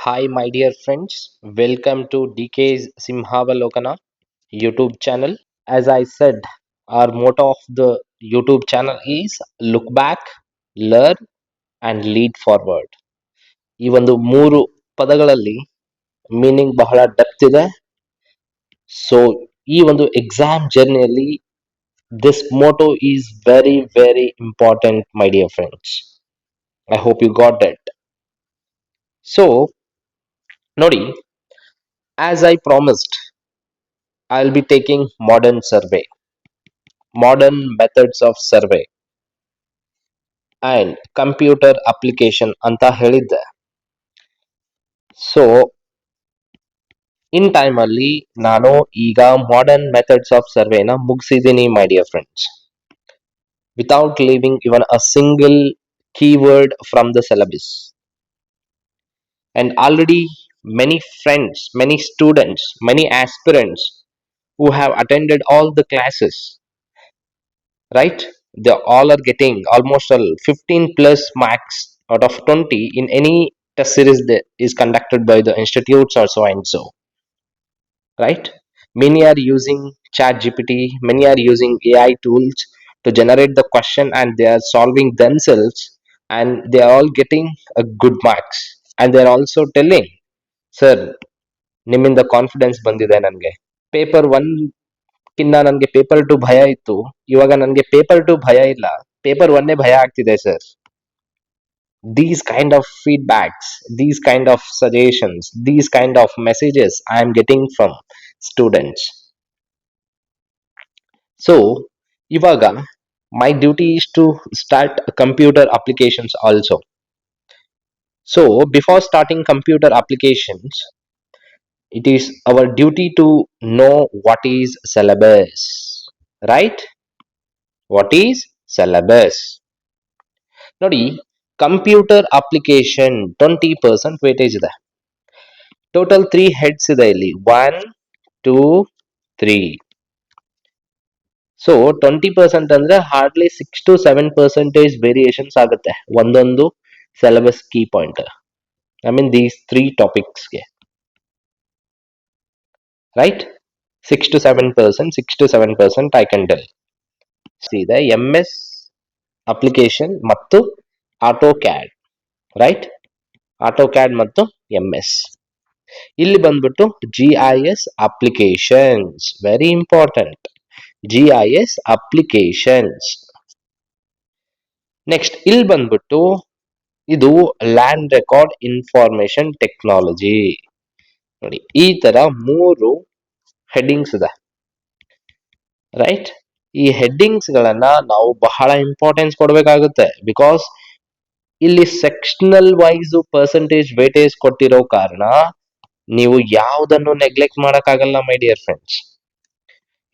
Hi, my dear friends. Welcome to DK's Simhavalokana YouTube channel. As I said, our motto of the YouTube channel is look back, learn, and lead forward. ಈ ಒಂದು ಮೂರು ಪದಗಳಲ್ಲಿ meaning ಬಹಳ depth ಇದೆ. So ಈ ಒಂದು exam ಜರ್ನಿಯಲ್ಲಿ this motto is very, very important, my dear friends. I hope you got that. So, ನೋಡಿ, as I promised, I'll be taking modern methods of survey and computer application ಅಂತ ಹೇಳಿದ್ದೆ. So in time ಅಲ್ಲಿ ನಾನು ಈಗ modern methods of ಸರ್ವೆನ ಮುಗಿಸಿದ್ದೀನಿ my dear friends, without leaving even a single keyword from the syllabus. And already many friends, many students, many aspirants who have attended all the classes, right? They all are getting almost 15 plus marks out of 20 in any test series that is conducted by the institutes or so and so, right? Many are using chat gpt, many are using AI tools to generate the question, and they are solving themselves, and they are all getting a good marks, and they are also telling, sir, ನಿಮ್ಮಿಂದ confidence ಬಂದಿದೆ ನನಗೆ. Paper one ಕಿನ್ನ ನನಗೆ paper two ಭಯ ಇತ್ತು, ಇವಾಗ ನನಗೆ paper two ಭಯ ಇಲ್ಲ, ಪೇಪರ್ ಒನ್ನೇ ಭಯ ಆಗ್ತಿದೆ sir. These kind of feedbacks, these kind of suggestions, these kind of messages I am getting from students. So ivaga my duty is to start computer applications also. So before starting computer applications, it is our duty to know what is syllabus, right? What is syllabus? ನೋಡಿ, computer application 20% weightage ಇದೆ. Total 3 heads ಇದೆ ಇಲ್ಲಿ, 1 2 3. So 20% ಅಂದ್ರೆ hardly 6 to 7% variations ಆಗುತ್ತೆ ಒಂದೊಂದು syllabus key point. I mean these 3 ಟಾಪಿಕ್ಸ್ಗೆ, right? 6 to 7% I can tell. ಇದೆ MS application ಮತ್ತು auto CAD, right? Auto CAD ಮತ್ತು MS. ಇಲ್ಲಿ ಬಂದ್ಬಿಟ್ಟು GIS applications, very important. GIS applications. Next ಇಲ್ಲಿ ಬಂದ್ಬಿಟ್ಟು ಇದು ಲ್ಯಾಂಡ್ ರೆಕಾರ್ಡ್ ಇನ್ಫಾರ್ಮೇಶನ್ ಟೆಕ್ನಾಲಜಿ. ನೋಡಿ, ಈ ತರ 3 ಹೆಡ್ಡಿಂಗ್ಸ್ ಇದೆ, ರೈಟ್? ಈ ಹೆಡ್ಡಿಂಗ್ಸ್ ಗಳನ್ನ ನಾವು ಬಹಳ ಇಂಪಾರ್ಟೆನ್ಸ್ ಕೊಡ್ಬೇಕಾಗುತ್ತೆ, ಬಿಕಾಸ್ ಇಲ್ಲಿ ಸೆಕ್ಷನಲ್ ವೈಸ್ ಪರ್ಸೆಂಟೇಜ್ ವೇಟೇಜ್ ಕೊಟ್ಟಿರೋ ಕಾರಣ ನೀವು ಯಾವುದನ್ನು ನೆಗ್ಲೆಕ್ಟ್ ಮಾಡಕ್ಕಾಗಲ್ಲ my dear friends.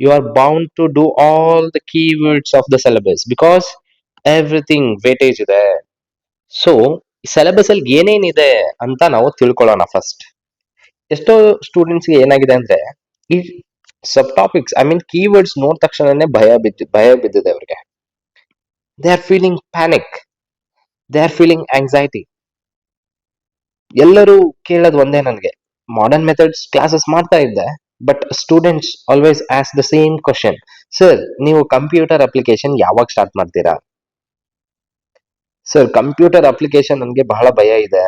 You are bound to do all the keywords of the syllabus, because everything weightage ಇದೆ. ಸೊ ಸಿಲೆಬಸ್ ಅಲ್ಲಿ ಏನೇನಿದೆ ಅಂತ ನಾವು ತಿಳ್ಕೊಳ್ಳೋಣ ಫಸ್ಟ್. ಎಷ್ಟೋ ಸ್ಟೂಡೆಂಟ್ಸ್ಗೆ ಏನಾಗಿದೆ ಅಂದ್ರೆ, ಈ ಸಬ್ ಟಾಪಿಕ್ಸ್, ಐ ಮೀನ್ ಕೀವರ್ಡ್ಸ್ ನೋಡಿದ ತಕ್ಷಣನೇ ಭಯ ಬಿದ್ದಿದೆ ಅವ್ರಿಗೆ. They are feeling panic, they are feeling anxiety. ಎಲ್ಲರೂ ಕೇಳೋದು ಒಂದೇ, ನನಗೆ ಮಾಡರ್ನ್ ಮೆಥಡ್ಸ್ ಕ್ಲಾಸಸ್ ಮಾಡ್ತಾ ಇದ್ದೆ, but students always ask the same question, sir ನೀವು ಕಂಪ್ಯೂಟರ್ ಅಪ್ಲಿಕೇಶನ್ ಯಾವಾಗ ಸ್ಟಾರ್ಟ್ ಮಾಡ್ತೀರಾ? ಸರ್ ಕಂಪ್ಯೂಟರ್ ಅಪ್ಲಿಕೇಶನ್ ನನಗೆ ಬಹಳ ಭಯ ಇದೆ.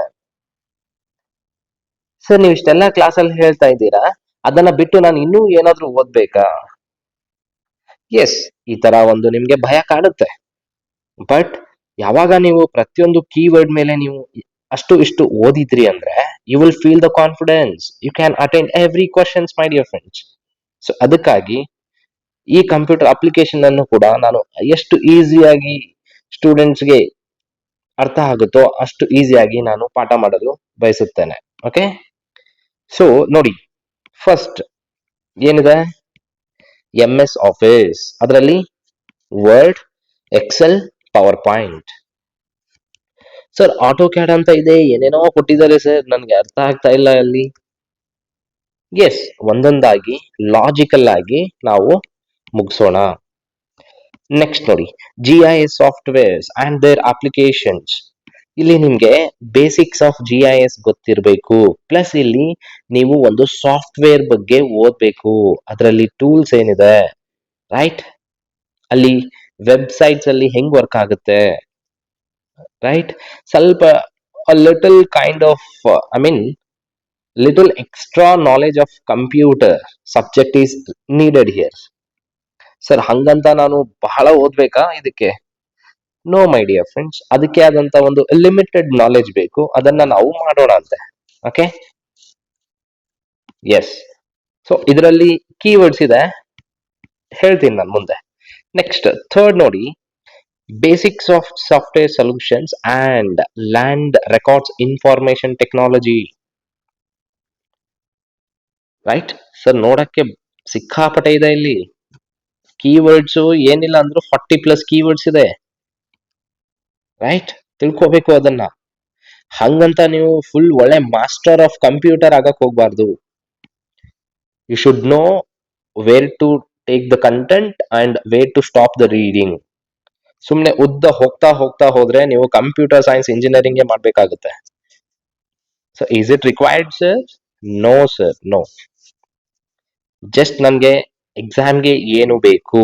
ಸರ್ ನೀವು ಇಷ್ಟೆಲ್ಲ ಕ್ಲಾಸಲ್ಲಿ ಹೇಳ್ತಾ ಇದ್ದೀರಾ, ಅದನ್ನ ಬಿಟ್ಟು ನಾನು ಇನ್ನೂ ಏನಾದ್ರೂ ಓದ್ಬೇಕಾ? ಎಸ್, ಈ ತರ ಒಂದು ನಿಮ್ಗೆ ಭಯ ಕಾಡುತ್ತೆ. ಬಟ್ ಯಾವಾಗ ನೀವು ಪ್ರತಿಯೊಂದು ಕೀವರ್ಡ್ ಮೇಲೆ ನೀವು ಅಷ್ಟು ಇಷ್ಟು ಓದಿದ್ರಿ ಅಂದ್ರೆ, you will feel the confidence, you can attend every questions my dear friends. So ಅದಕ್ಕಾಗಿ ಈ ಕಂಪ್ಯೂಟರ್ ಅಪ್ಲಿಕೇಶನ್ ಅನ್ನು ಕೂಡ ನಾನು ಎಷ್ಟು ಈಸಿಯಾಗಿ ಸ್ಟೂಡೆಂಟ್ಸ್ಗೆ ಅರ್ಥ ಆಗುತ್ತೋ ಅಷ್ಟು ಈಸಿಯಾಗಿ ನಾನು ಪಾಠ ಮಾಡಲು ಬಯಸುತ್ತೇನೆ. ಓಕೆ, ಸೊ ನೋಡಿ, ಫಸ್ಟ್ ಏನಿದೆ? MS ಆಫೀಸ್, ಅದರಲ್ಲಿ Word, Excel, PowerPoint. Sir AutoCAD ಅಂತ ಇದೆ, ಏನೇನೋ ಕೊಟ್ಟಿದ್ದಾರೆ ಸರ್, ನನ್ಗೆ ಅರ್ಥ ಆಗ್ತಾ ಇಲ್ಲ ಅಲ್ಲಿ. ಎಸ್, ಒಂದೊಂದಾಗಿ ಲಾಜಿಕಲ್ ಆಗಿ ನಾವು ಮುಗಿಸೋಣ. ನೆಕ್ಸ್ಟ್ ನೋಡಿ, GIS softwares and their applications. ಇಲ್ಲಿ ನಿಮ್ಗೆ ಬೇಸಿಕ್ಸ್ ಆಫ್ GIS ಗೊತ್ತಿರಬೇಕು. ಪ್ಲಸ್ ಇಲ್ಲಿ ನೀವು ಒಂದು ಸಾಫ್ಟ್ವೇರ್ ಬಗ್ಗೆ ಓದ್ಬೇಕು. ಅದರಲ್ಲಿ ಟೂಲ್ಸ್ ಏನಿದೆ, ರೈಟ್? ಅಲ್ಲಿ ವೆಬ್ಸೈಟ್ಸ್ ಅಲ್ಲಿ ಹೆಂಗ್ ವರ್ಕ್ ಆಗುತ್ತೆ, ರೈಟ್? ಸ್ವಲ್ಪ little kind of I mean little extra knowledge of computer subject is needed here. Sir ಹಂಗಂತ ನಾನು ಬಹಳ ಓದ್ಬೇಕಾ ಇದಕ್ಕೆ? ನೋ ಮೈ ಡಿಯರ್ ಫ್ರೆಂಡ್ಸ್, ಅದಕ್ಕೆ ಆದಂತ ಒಂದು ಲಿಮಿಟೆಡ್ ನಾಲೆಜ್ ಬೇಕು, ಅದನ್ನ ನಾವು ಮಾಡೋಣ ಅಂತೆ. Okay, yes. ಸೊ ಇದರಲ್ಲಿ ಕೀವರ್ಡ್ಸ್ ಇದೆ, ಹೇಳ್ತೀನಿ ನಾನು ಮುಂದೆ. ನೆಕ್ಸ್ಟ್ ಥರ್ಡ್ ನೋಡಿ, basics of software solutions and land records information technology. Right sir, ನೋಡಕ್ಕೆ ಸಿಕ್ಕಾಪಟ್ಟೆ ಇದೆ ಇಲ್ಲಿ. ಕೀವರ್ಡ್ಸ್ ಏನಿಲ್ಲ ಅಂದ್ರೂ 40+ ಕೀವರ್ಡ್ಸ್ ಇದೆ, ರೈಟ್? ತಿಳ್ಕೋಬೇಕು ಅದನ್ನ. ಹಂಗಂತ ನೀವು ಫುಲ್ ಒಳ್ಳೆ ಮಾಸ್ಟರ್ ಆಫ್ ಕಂಪ್ಯೂಟರ್ ಆಗಕ್ ಹೋಗ್ಬಾರ್ದು. You should know where to take the content and where to stop the reading. ಸುಮ್ನೆ ಉದ್ದ ಹೋಗ್ತಾ ಹೋಗ್ತಾ ಹೋದ್ರೆ ನೀವು ಕಂಪ್ಯೂಟರ್ ಸೈನ್ಸ್ ಇಂಜಿನಿಯರಿಂಗ್ ಮಾಡ್ಬೇಕಾಗುತ್ತೆ. So is it required sir? No sir, no. Just ನಮ್ಗೆ ಎಕ್ಸಾಮ್ಗೆ ಏನು ಬೇಕು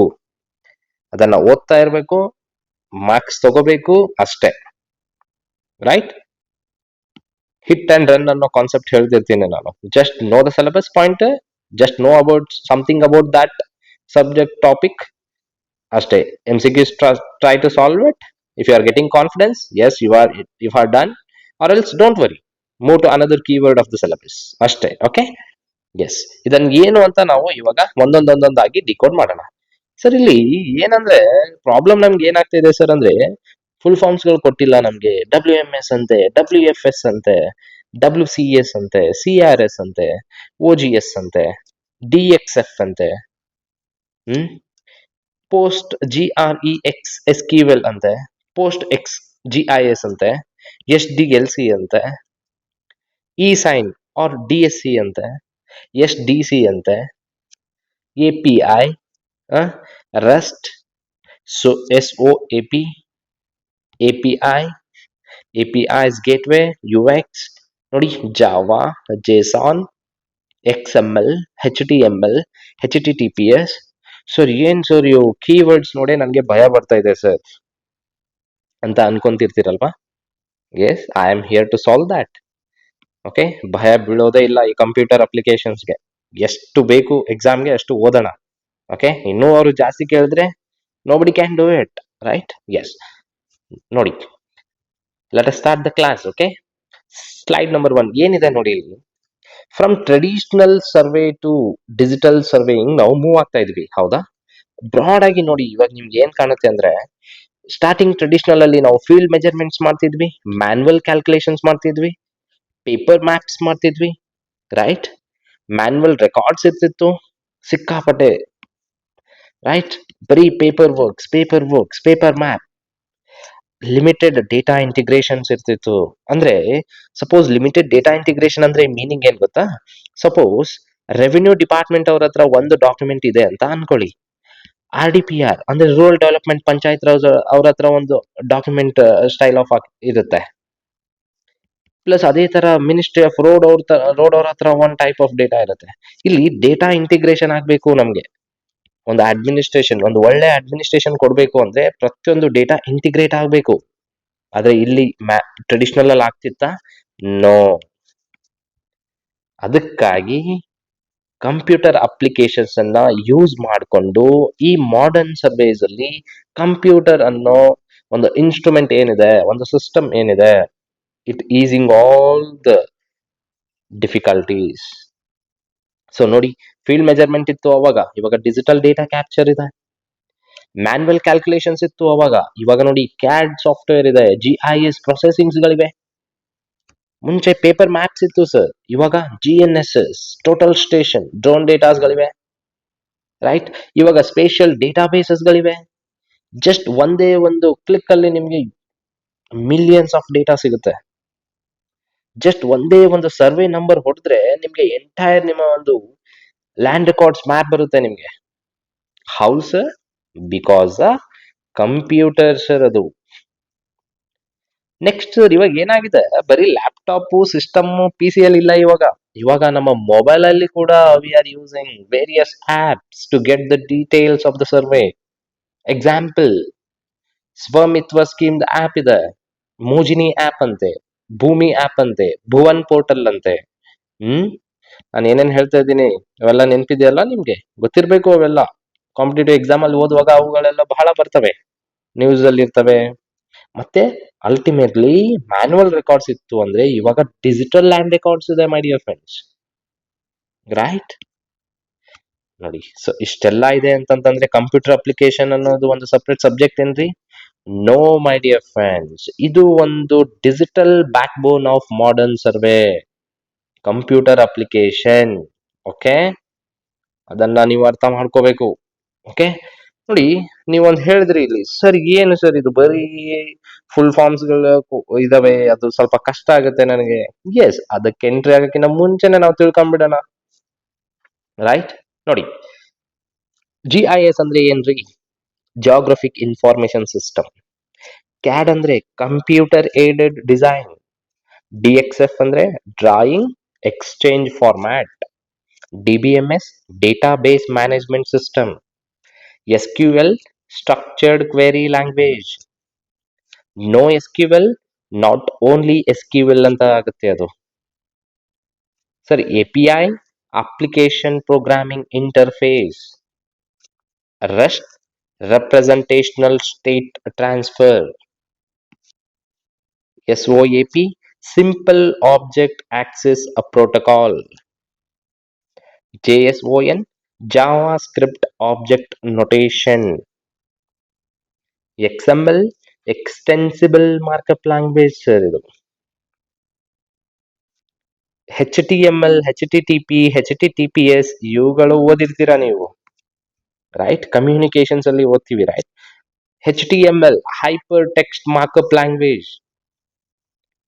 ಅದನ್ನ ಓದ್ತಾ ಇರ್ಬೇಕು, ಮಾರ್ಕ್ಸ್ ತಗೋಬೇಕು ಅಷ್ಟೇ, ರೈಟ್? ಹಿಟ್ ಅಂಡ್ ರನ್ ಅನ್ನೋ ಕಾನ್ಸೆಪ್ಟ್ ಹೇಳ್ತಿರ್ತೀನಿ ನಾನು. Just know the syllabus point, just know about something about that subject topic ಅಷ್ಟೇ. MCQs try to solve it. If you are getting confidence, yes, you are done, or else don't worry, move to another keyword of the syllabus ಅಷ್ಟೇ. Okay, yes. ಇದನ್ನ ಏನು ಅಂತ ನಾವು ಇವಾಗ ಒಂದೊಂದೊಂದೊಂದಾಗಿ decode ಮಾಡೋಣ. Sir ಇಲ್ಲಿ ಏನಂದ್ರೆ ಪ್ರಾಬ್ಲಮ್ ನಮ್ಗೆ ಏನಾಗ್ತಿದೆ ಸರ್ ಅಂದ್ರೆ, ಫುಲ್ ಫಾರ್ಮ್ಸ್ ಗಳು ಕೊಟ್ಟಿಲ್ಲ ನಮ್ಗೆ. WMS ಅಂತೆ, WFS ಅಂತೆ, WCS ಅಂತೆ, CRS ಅಂತೆ, OGS ಅಂತೆ, DXF ಅಂತೆ, ಪೋಸ್ಟ್ GREX SQL ಅಂತೆ, ಪೋಸ್ಟ್ XGIS ಅಂತೆ, SDLC ಅಂತೆ, eSign or DSC ಅಂತೆ, SDC ಅಂತೆ, API, REST, SOAP, API, API's gateway, UX ನೋಡಿ, Java, JSON, XML, HTML, HTTPS. Sir ಏನ್ ಸರ್ ಇವು ಕೀವರ್ಡ್ಸ್ ನೋಡಿ ನನಗೆ ಭಯ ಬರ್ತಾ ಇದೆ ಸರ್ ಅಂತ ಅನ್ಕೊಂತಿರ್ತೀರಲ್ವಾ? Yes, I am here to solve that. Okay, ಭಯ ಬೀಳೋದೇ ಇಲ್ಲ ಈ ಕಂಪ್ಯೂಟರ್ ಅಪ್ಲಿಕೇಶನ್ಸ್ಗೆ. ಎಷ್ಟು ಬೇಕು ಎಕ್ಸಾಮ್ಗೆ ಅಷ್ಟು ಓದೋಣ. ಓಕೆ, ಇನ್ನೂ ಅವರು ಜಾಸ್ತಿ ಕೇಳಿದ್ರೆ nobody can do it, right? Yes. ನೋಡಿ, let us start the class. Okay, slide number 1 ಏನಿದೆ ನೋಡಿ ಇಲ್ಲಿ. From traditional survey to digital surveying ನಾವು ಮೂವ್ ಆಗ್ತಾ ಇದ್ವಿ, ಹೌದಾ? ಬ್ರಾಡ್ ಆಗಿ ನೋಡಿ, ಇವಾಗ ನಿಮ್ಗೆ ಏನ್ ಕಾಣುತ್ತೆ ಅಂದ್ರೆ, ಸ್ಟಾರ್ಟಿಂಗ್ ಟ್ರೆಡಿಷನಲ್ ಅಲ್ಲಿ ನಾವು ಫೀಲ್ಡ್ ಮೆಜರ್ಮೆಂಟ್ಸ್ ಮಾಡ್ತಿದ್ವಿ, ಮ್ಯಾನ್ಯುವಲ್ ಕ್ಯಾಲ್ಕುಲೇಷನ್ಸ್ ಮಾಡ್ತಿದ್ವಿ, ಪೇಪರ್ ಮ್ಯಾಪ್ಸ್ ಮಾಡ್ತಿದ್ವಿ, ರೈಟ್? ಮ್ಯಾನ್ಯುವಲ್ ರೆಕಾರ್ಡ್ಸ್ ಇರ್ತಿತ್ತು ಸಿಕ್ಕಾಪಟ್ಟೆ, ರೈಟ್? ಬರೀ paper map. Limited data integrations ಇರ್ತಿತ್ತು. ಅಂದ್ರೆ ಸಪೋಸ್ ಲಿಮಿಟೆಡ್ ಡೇಟಾ ಇಂಟಿಗ್ರೇಷನ್ ಅಂದ್ರೆ ಮೀನಿಂಗ್ ಏನ್ ಗೊತ್ತಾ? ಸಪೋಸ್ ರೆವಿನ್ಯೂ ಡಿಪಾರ್ಟ್ಮೆಂಟ್ ಅವ್ರ ಹತ್ರ ಒಂದು ಡಾಕ್ಯುಮೆಂಟ್ ಇದೆ ಅಂತ ಅನ್ಕೊಳ್ಳಿ. RDPR ಅಂದ್ರೆ ರೂರಲ್ ಡೆವಲಪ್ಮೆಂಟ್ ಪಂಚಾಯತ್ ಅವ್ರ ಹತ್ರ ಒಂದು ಡಾಕ್ಯುಮೆಂಟ್ ಸ್ಟೈಲ್ ಆಫ್ ಇರುತ್ತೆ. ಪ್ಲಸ್ ಅದೇ ತರ ಮಿನಿಸ್ಟ್ರಿ ಆಫ್ ರೋಡ್ ಅವ್ರ ಹತ್ರ ಒಂದ್ ಟೈಪ್ ಆಫ್ ಡೇಟಾ ಇರುತ್ತೆ. ಇಲ್ಲಿ ಡೇಟಾ ಇಂಟಿಗ್ರೇಷನ್ ಆಗ್ಬೇಕು ನಮ್ಗೆ. ಒಂದು ಅಡ್ಮಿನಿಸ್ಟ್ರೇಷನ್, ಒಂದು ಒಳ್ಳೆ ಅಡ್ಮಿನಿಸ್ಟ್ರೇಷನ್ ಕೊಡ್ಬೇಕು ಅಂದ್ರೆ ಪ್ರತಿಯೊಂದು ಡೇಟಾ ಇಂಟಿಗ್ರೇಟ್ ಆಗ್ಬೇಕು. ಆದ್ರೆ ಇಲ್ಲಿ ಟ್ರೆಡಿಷನಲ್ ಅಲ್ಲಿ ಆಗ್ತಿತ್ತಾ? ನೋ. ಅದಕ್ಕಾಗಿ ಕಂಪ್ಯೂಟರ್ ಅಪ್ಲಿಕೇಶನ್ಸ್ ಅನ್ನ ಯೂಸ್ ಮಾಡಿಕೊಂಡು ಈ ಮಾಡರ್ನ್ ಸರ್ವೇಸ್ ಅಲ್ಲಿ ಕಂಪ್ಯೂಟರ್ ಅನ್ನೋ ಒಂದು ಇನ್ಸ್ಟ್ರೂಮೆಂಟ್ ಏನಿದೆ, ಒಂದು ಸಿಸ್ಟಮ್ ಏನಿದೆ, it easing all the difficulties. So ನೋಡಿ, ಫೀಲ್ಡ್ ಮೆಜರ್ಮೆಂಟ್ ಇತ್ತು ಅವಾಗ, ಇವಾಗ ಡಿಜಿಟಲ್ ಡೇಟಾ ಕ್ಯಾಪ್ಚರ್ ಇದೆ. ಮ್ಯಾನ್ಯುವಲ್ ಕ್ಯಾಲ್ಕುಲೇಷನ್ಸ್ ಇತ್ತು ಅವಾಗ, ಇವಾಗ ನೋಡಿ CAD ಸಾಫ್ಟ್ವೇರ್ ಇದೆ, GIS ಪ್ರೊಸೆಸಿಂಗ್ಸ್ ಗಳಿವೆ. ಮುಂಚೆ ಪೇಪರ್ ಮ್ಯಾಪ್ಸ್ ಇತ್ತು ಸರ್, ಇವಾಗ GNSS, total station, drone datas ಗಳಿವೆ, ರೈಟ್? ಇವಾಗ ಸ್ಪೇಷಿಯಲ್ ಡೇಟಾ ಬೇಸಸ್ ಗಳಿವೆ. ಜಸ್ಟ್ ಒಂದೇ ಒಂದು ಕ್ಲಿಕ್ ಅಲ್ಲಿ ನಿಮ್ಗೆ ಮಿಲಿಯನ್ಸ್ ಆಫ್ ಡೇಟಾ ಸಿಗುತ್ತೆ. ಜಸ್ಟ್ ಒಂದೇ ಒಂದು ಸರ್ವೆ ನಂಬರ್ ಹೊಡೆದ್ರೆ ನಿಮ್ಗೆ ಎಂಟೈರ್ ನಿಮ್ಮ ಒಂದು ಲ್ಯಾಂಡ್ ರೆಕಾರ್ಡ್ಸ್ ಮ್ಯಾಪ್ ಬರುತ್ತೆ ನಿಮ್ಗೆ. How sir? Because computer sir ಅದು. ನೆಕ್ಸ್ಟ್ ಇವಾಗ ಏನಾಗಿದೆ, ಬರೀ ಲ್ಯಾಪ್ಟಾಪ್ ಸಿಸ್ಟಮ್ ಪಿ ಸಿ ಅಲ್ಲಿ ಇಲ್ಲ ಇವಾಗ ನಮ್ಮ ಮೊಬೈಲ್ ಅಲ್ಲಿ ಕೂಡ we are using various apps to get the details of the survey. Example, Svamitva scheme app ಇದೆ, ಮೋಜಿನಿ ಆಪ್ ಅಂತೆ, ಭೂಮಿ ಆಪ್ ಅಂತೆ, ಭುವನ್ ಪೋರ್ಟಲ್ ಅಂತೆ. ಹ್ಮ್ ನಾನು ಏನೇನ್ ಹೇಳ್ತಾ ಇದ್ದೀನಿ ಅವೆಲ್ಲ ನೆನ್ಪಿದೆಯಲ್ಲ ನಿಮ್ಗೆ? ಗೊತ್ತಿರ್ಬೇಕು ಅವೆಲ್ಲ. ಕಾಂಪಿಟೇಟಿವ್ ಎಕ್ಸಾಮ್ ಅಲ್ಲಿ ಓದುವಾಗ ಅವುಗಳೆಲ್ಲ ಬಹಳ ಬರ್ತವೆ, ನ್ಯೂಸ್ ಅಲ್ಲಿ ಇರ್ತವೆ. ಮತ್ತೆ ಅಲ್ಟಿಮೇಟ್ಲಿ ಮ್ಯಾನ್ಯುವಲ್ ರೆಕಾರ್ಡ್ಸ್ ಇತ್ತು ಅಂದ್ರೆ ಇವಾಗ ಡಿಜಿಟಲ್ ಲ್ಯಾಂಡ್ ರೆಕಾರ್ಡ್ಸ್ ಇದೆ ಮೈ ಡಿಯರ್ ಫ್ರೆಂಡ್ಸ್. ರೈಟ್, ನೋಡಿ. ಸೊ ಇಷ್ಟೆಲ್ಲ ಇದೆ ಅಂತಂತಂದ್ರೆ ಕಂಪ್ಯೂಟರ್ ಅಪ್ಲಿಕೇಶನ್ ಅನ್ನೋದು ಒಂದು ಸಪ್ರೇಟ್ ಸಬ್ಜೆಕ್ಟ್ ಏನ್ರಿ? ನೋ ಮೈ ಡಿಯರ್ ಫ್ರೆಂಡ್ಸ್, ಇದು ಒಂದು digital back bone of modern survey, computer application. Okay, ಅದನ್ನ ನೀವು ಅರ್ಥ ಮಾಡ್ಕೋಬೇಕು. ಓಕೆ, ನೋಡಿ, ನೀವೊಂದು ಹೇಳಿದ್ರಿ ಇಲ್ಲಿ, ಸರ್ ಏನು ಸರ್ ಇದು ಬರೀ ಫುಲ್ ಫಾರ್ಮ್ಸ್ ಗಳು ಇದಾವೆ, ಅದು ಸ್ವಲ್ಪ ಕಷ್ಟ ಆಗುತ್ತೆ ನನಗೆ. ಎಸ್, ಅದಕ್ಕೆ ಎಂಟ್ರಿ ಆಗಕ್ಕಿಂತ ಮುಂಚೆನೆ ನಾವು ತಿಳ್ಕೊಂಡ್ಬಿಡೋಣ. ರೈಟ್, ನೋಡಿ, GIS ಅಂದ್ರೆ ಏನ್ರಿ? Geographic information system. ಕ್ಯಾಡ್ ಅಂದ್ರೆ ಕಂಪ್ಯೂಟರ್ ಏಡೆಡ್ ಡಿಸೈನ್. DXF ಅಂದ್ರೆ drawing exchange format. DBMS database management system. SQL structured query language. No SQL not only SQL ಅಂತ ಆಗುತ್ತೆ ಅದು. Sir, API application programming interface. REST representational state transfer. SOAP simple object access a protocol. JSON JavaScript object notation. XML extensible markup language sir ಇದು. HTML HTTP HTTPS ಇವುಗಳು ಓದಿರ್ತೀರಾ ನೀವು, right? Communications ಅಲ್ಲಿ ಓದ್ತೀವಿ, right? HTML hyper text markup language.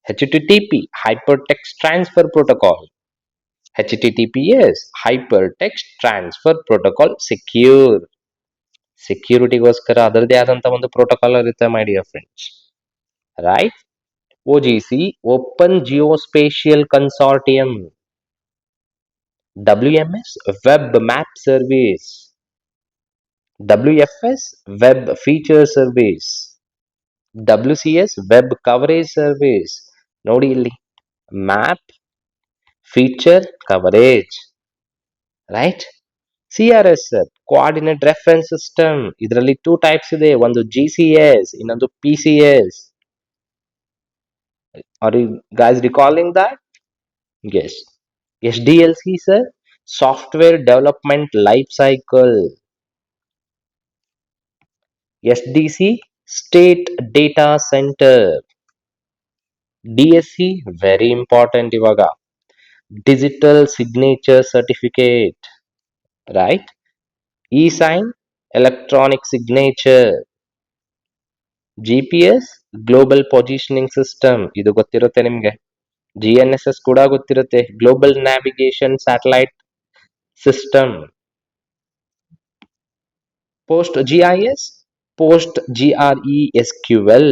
HTTP hypertext transfer protocol. HTTPS hypertext transfer protocol secure. ಸೆಕ್ಯೂರಿಟಿಗೋಸ್ಕರ ಅದರದೇ ಆದಂತ ಒಂದು protocol ಇರುತ್ತೆ my dear friends, right? OGC open geospatial consortium. WMS web map service. WFS web feature service. WCS web coverage service. ನೋಡಿ ಇಲ್ಲಿ, map, feature, coverage, right? CRS coordinate reference system. ಇದರಲ್ಲಿ 2 types ಇದೆ, ಒಂದು GCS, ಇನ್ನೊಂದು PCS. Are you guys recalling that? Yes. SDLC sir, software development life cycle. SDC state data centre. DSC very important ಇವಾಗ, digital signature certificate, right? eSign electronic signature. GPS global positioning system, ಇದು ಗೊತ್ತಿರುತ್ತೆ ನಿಮ್ಗೆ. GNSS ಕೂಡ ಗೊತ್ತಿರುತ್ತೆ, global navigation satellite system. Post GIS post GRESQL.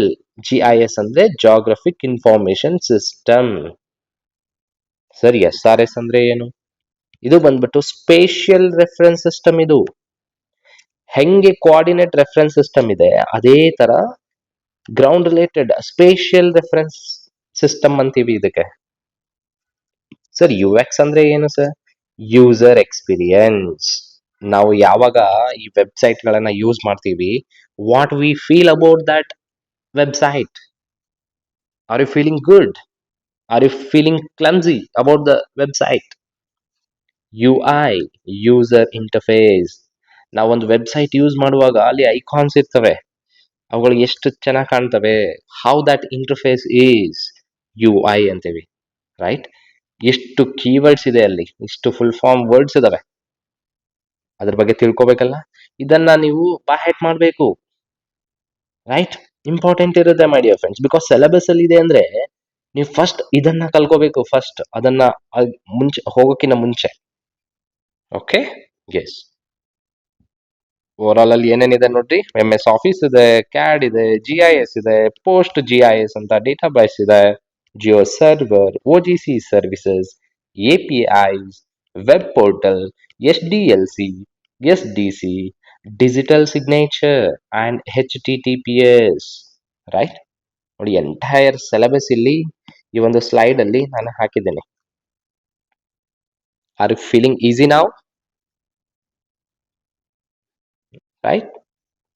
GIS ಅಂದ್ರೆ geographic information system. ಸರಿ, SRS ಅಂದ್ರೆ ಏನು? ಇದು ಬಂದ್ಬಿಟ್ಟು ಸ್ಪೇಷಿಯಲ್ ರೆಫರೆನ್ಸ್ ಸಿಸ್ಟಮ್. ಇದು ಹೆಂಗೆ ಕೋಆರ್ಡಿನೇಟ್ ರೆಫರೆನ್ಸ್ ಸಿಸ್ಟಮ್ ಇದೆ, ಅದೇ ತರ ground related spatial reference system ಅಂತೀವಿ ಇದಕ್ಕೆ. ಸರ್, UX ಅಂದ್ರೆ ಏನು ಸರ್? User experience. ನಾವು ಯಾವಾಗ ಈ ವೆಬ್ಸೈಟ್ ಗಳನ್ನ ಯೂಸ್ ಮಾಡ್ತೀವಿ, what we feel about that website. Are you feeling good? Are you feeling clumsy about the website? UI user interface. ನಾವೊಂದು ವೆಬ್ಸೈಟ್ ಯೂಸ್ ಮಾಡುವಾಗ ಅಲ್ಲಿ ಐಕಾನ್ಸ್ ಇರ್ತವೆ, ಅವುಗಳು ಎಷ್ಟು ಚೆನ್ನಾಗಿ ಕಾಣ್ತವೆ. How that interface is UI ಅಂತೀವಿ, ರೈಟ್? ಎಷ್ಟು ಕೀವರ್ಡ್ಸ್ ಇದೆ ಅಲ್ಲಿ, ಇಷ್ಟು ಫುಲ್ ಫಾರ್ಮ್ ವರ್ಡ್ಸ್ ಇದಾವೆ, ಅದ್ರ ಬಗ್ಗೆ ತಿಳ್ಕೊಬೇಕಲ್ಲ. ಇದನ್ನ ನೀವು ಬಾಹೆಟ್ ಮಾಡಬೇಕು, ರೈಟ್? ಇಂಪಾರ್ಟೆಂಟ್ ಇರುತ್ತೆ my dear friends, because syllabus ಅಲ್ಲಿ ಇದೆ ಅಂದ್ರೆ ನೀವು ಫಸ್ಟ್ ಇದನ್ನ ಕಲ್ಕೋಬೇಕು, ಫಸ್ಟ್ ಅದನ್ನ ಮುಂಚೆ ಹೋಗೋಕ್ಕಿಂತ ಮುಂಚೆ. Okay, S. ಓವರ್ ಆಲ್ ಅಲ್ಲಿ ಏನೇನಿದೆ ನೋಡ್ರಿ, ಎಂ ಎಸ್ ಆಫೀಸ್ ಇದೆ, ಕ್ಯಾಡ್ ಇದೆ, ಜಿ ಐ ಎಸ್ ಇದೆ, ಪೋಸ್ಟ್ ಜಿ ಐ ಎಸ್ ಅಂತ ಡೇಟಾ ಬೇಸ್ ಇದೆ, geo server, O G C services, A P Is, web portal, S D L C, S D C, digital signature and H T T P S. Right, ನೋಡಿ entire syllabus ಇಲ್ಲಿ ಈ ಒಂದು slide ಅಲ್ಲಿ ನಾನು ಹಾಕಿದ್ದೇನೆ. Are you feeling easy now? Right,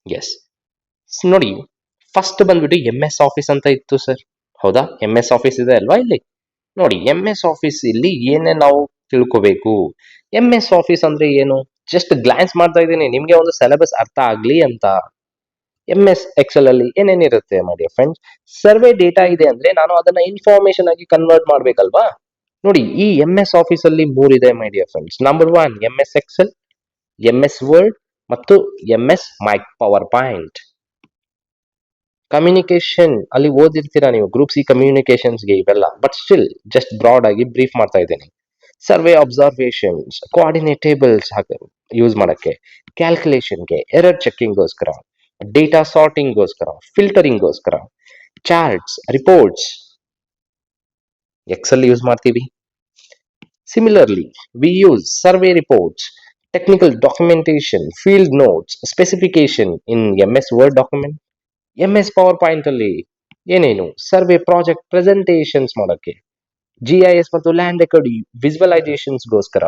yes. ನೋಡಿ, first ಬಂದ್ಬಿಟ್ಟು M S office ಅಂತ ಇತ್ತು ಸರ್. ಹೌದಾ, ಎಂ ಎಸ್ ಆಫೀಸ್ ಇದೆ ಅಲ್ವಾ ಇಲ್ಲಿ. ನೋಡಿ, ಎಂ ಎಸ್ ಆಫೀಸ್ ಇಲ್ಲಿ ಏನೇ ನಾವು ತಿಳ್ಕೋಬೇಕು. ಎಂ ಎಸ್ ಆಫೀಸ್ ಅಂದ್ರೆ ಏನು? ಜಸ್ಟ್ ಗ್ಲಾನ್ಸ್ ಮಾಡ್ತಾ ಇದ್ದೀನಿ ನಿಮ್ಗೆ ಒಂದು ಸಿಲೆಬಸ್ ಅರ್ಥ ಆಗ್ಲಿ ಅಂತ. ಎಂ ಎಸ್ ಎಕ್ಸೆಲ್ ಅಲ್ಲಿ ಏನೇನಿರುತ್ತೆ my dear friends? Survey data ಇದೆ ಅಂದ್ರೆ ನಾನು ಅದನ್ನ ಇನ್ಫಾರ್ಮೇಶನ್ ಆಗಿ ಕನ್ವರ್ಟ್ ಮಾಡ್ಬೇಕಲ್ವಾ. ನೋಡಿ, ಈ ಎಂ ಎಸ್ ಆಫೀಸ್ ಅಲ್ಲಿ ಮೂರಿದೆ my dear friends. Number one M S Excel, M S Word ಮತ್ತು M S mic PowerPoint. Communication ಅಲ್ಲಿ ಓದಿರ್ತೀರಾ ನೀವು, ಗ್ರೂಪ್ ಸಿ ಕಮ್ಯುನಿಕೇಶನ್ಸ್ಗೆ ಇವೆಲ್ಲ, ಬಟ್ ಸ್ಟಿಲ್ ಜಸ್ಟ್ ಬ್ರಾಡ್ ಆಗಿ ಬ್ರೀಫ್ ಮಾಡ್ತಾ ಇದ್ದೀನಿ. Survey observations, coordinate tables use ಮಾಡಕ್ಕೆ, ಕ್ಯಾಲ್ಕುಲೇಷನ್ಗೆ, ಎರರ್ ಚೆಕ್ಕಿಂಗ್ಗೋಸ್ಕರ, ಡೇಟಾ ಸಾರ್ಟಿಂಗ್ಗೋಸ್ಕರ, ಫಿಲ್ಟರಿಂಗ್ಗೋಸ್ಕರ, ಚಾರ್ಟ್ಸ್, ರಿಪೋರ್ಟ್ಸ್ ಎಕ್ಸೆಲ್ ಯೂಸ್ ಮಾಡ್ತೀವಿ. Similarly we use survey reports, technical documentation, field notes, specification in M S Word document. M S power point ಅಲ್ಲಿ ಏನೇನು ಸರ್ವೆ ಪ್ರಾಜೆಕ್ಟ್ ಪ್ರೆಸೆಂಟೇಷನ್ಸ್ ಮಾಡೋಕ್ಕೆ, G I S ಮತ್ತು land record ವಿಜುವಲೈಸೇಷನ್ಸ್ಗೋಸ್ಕರ,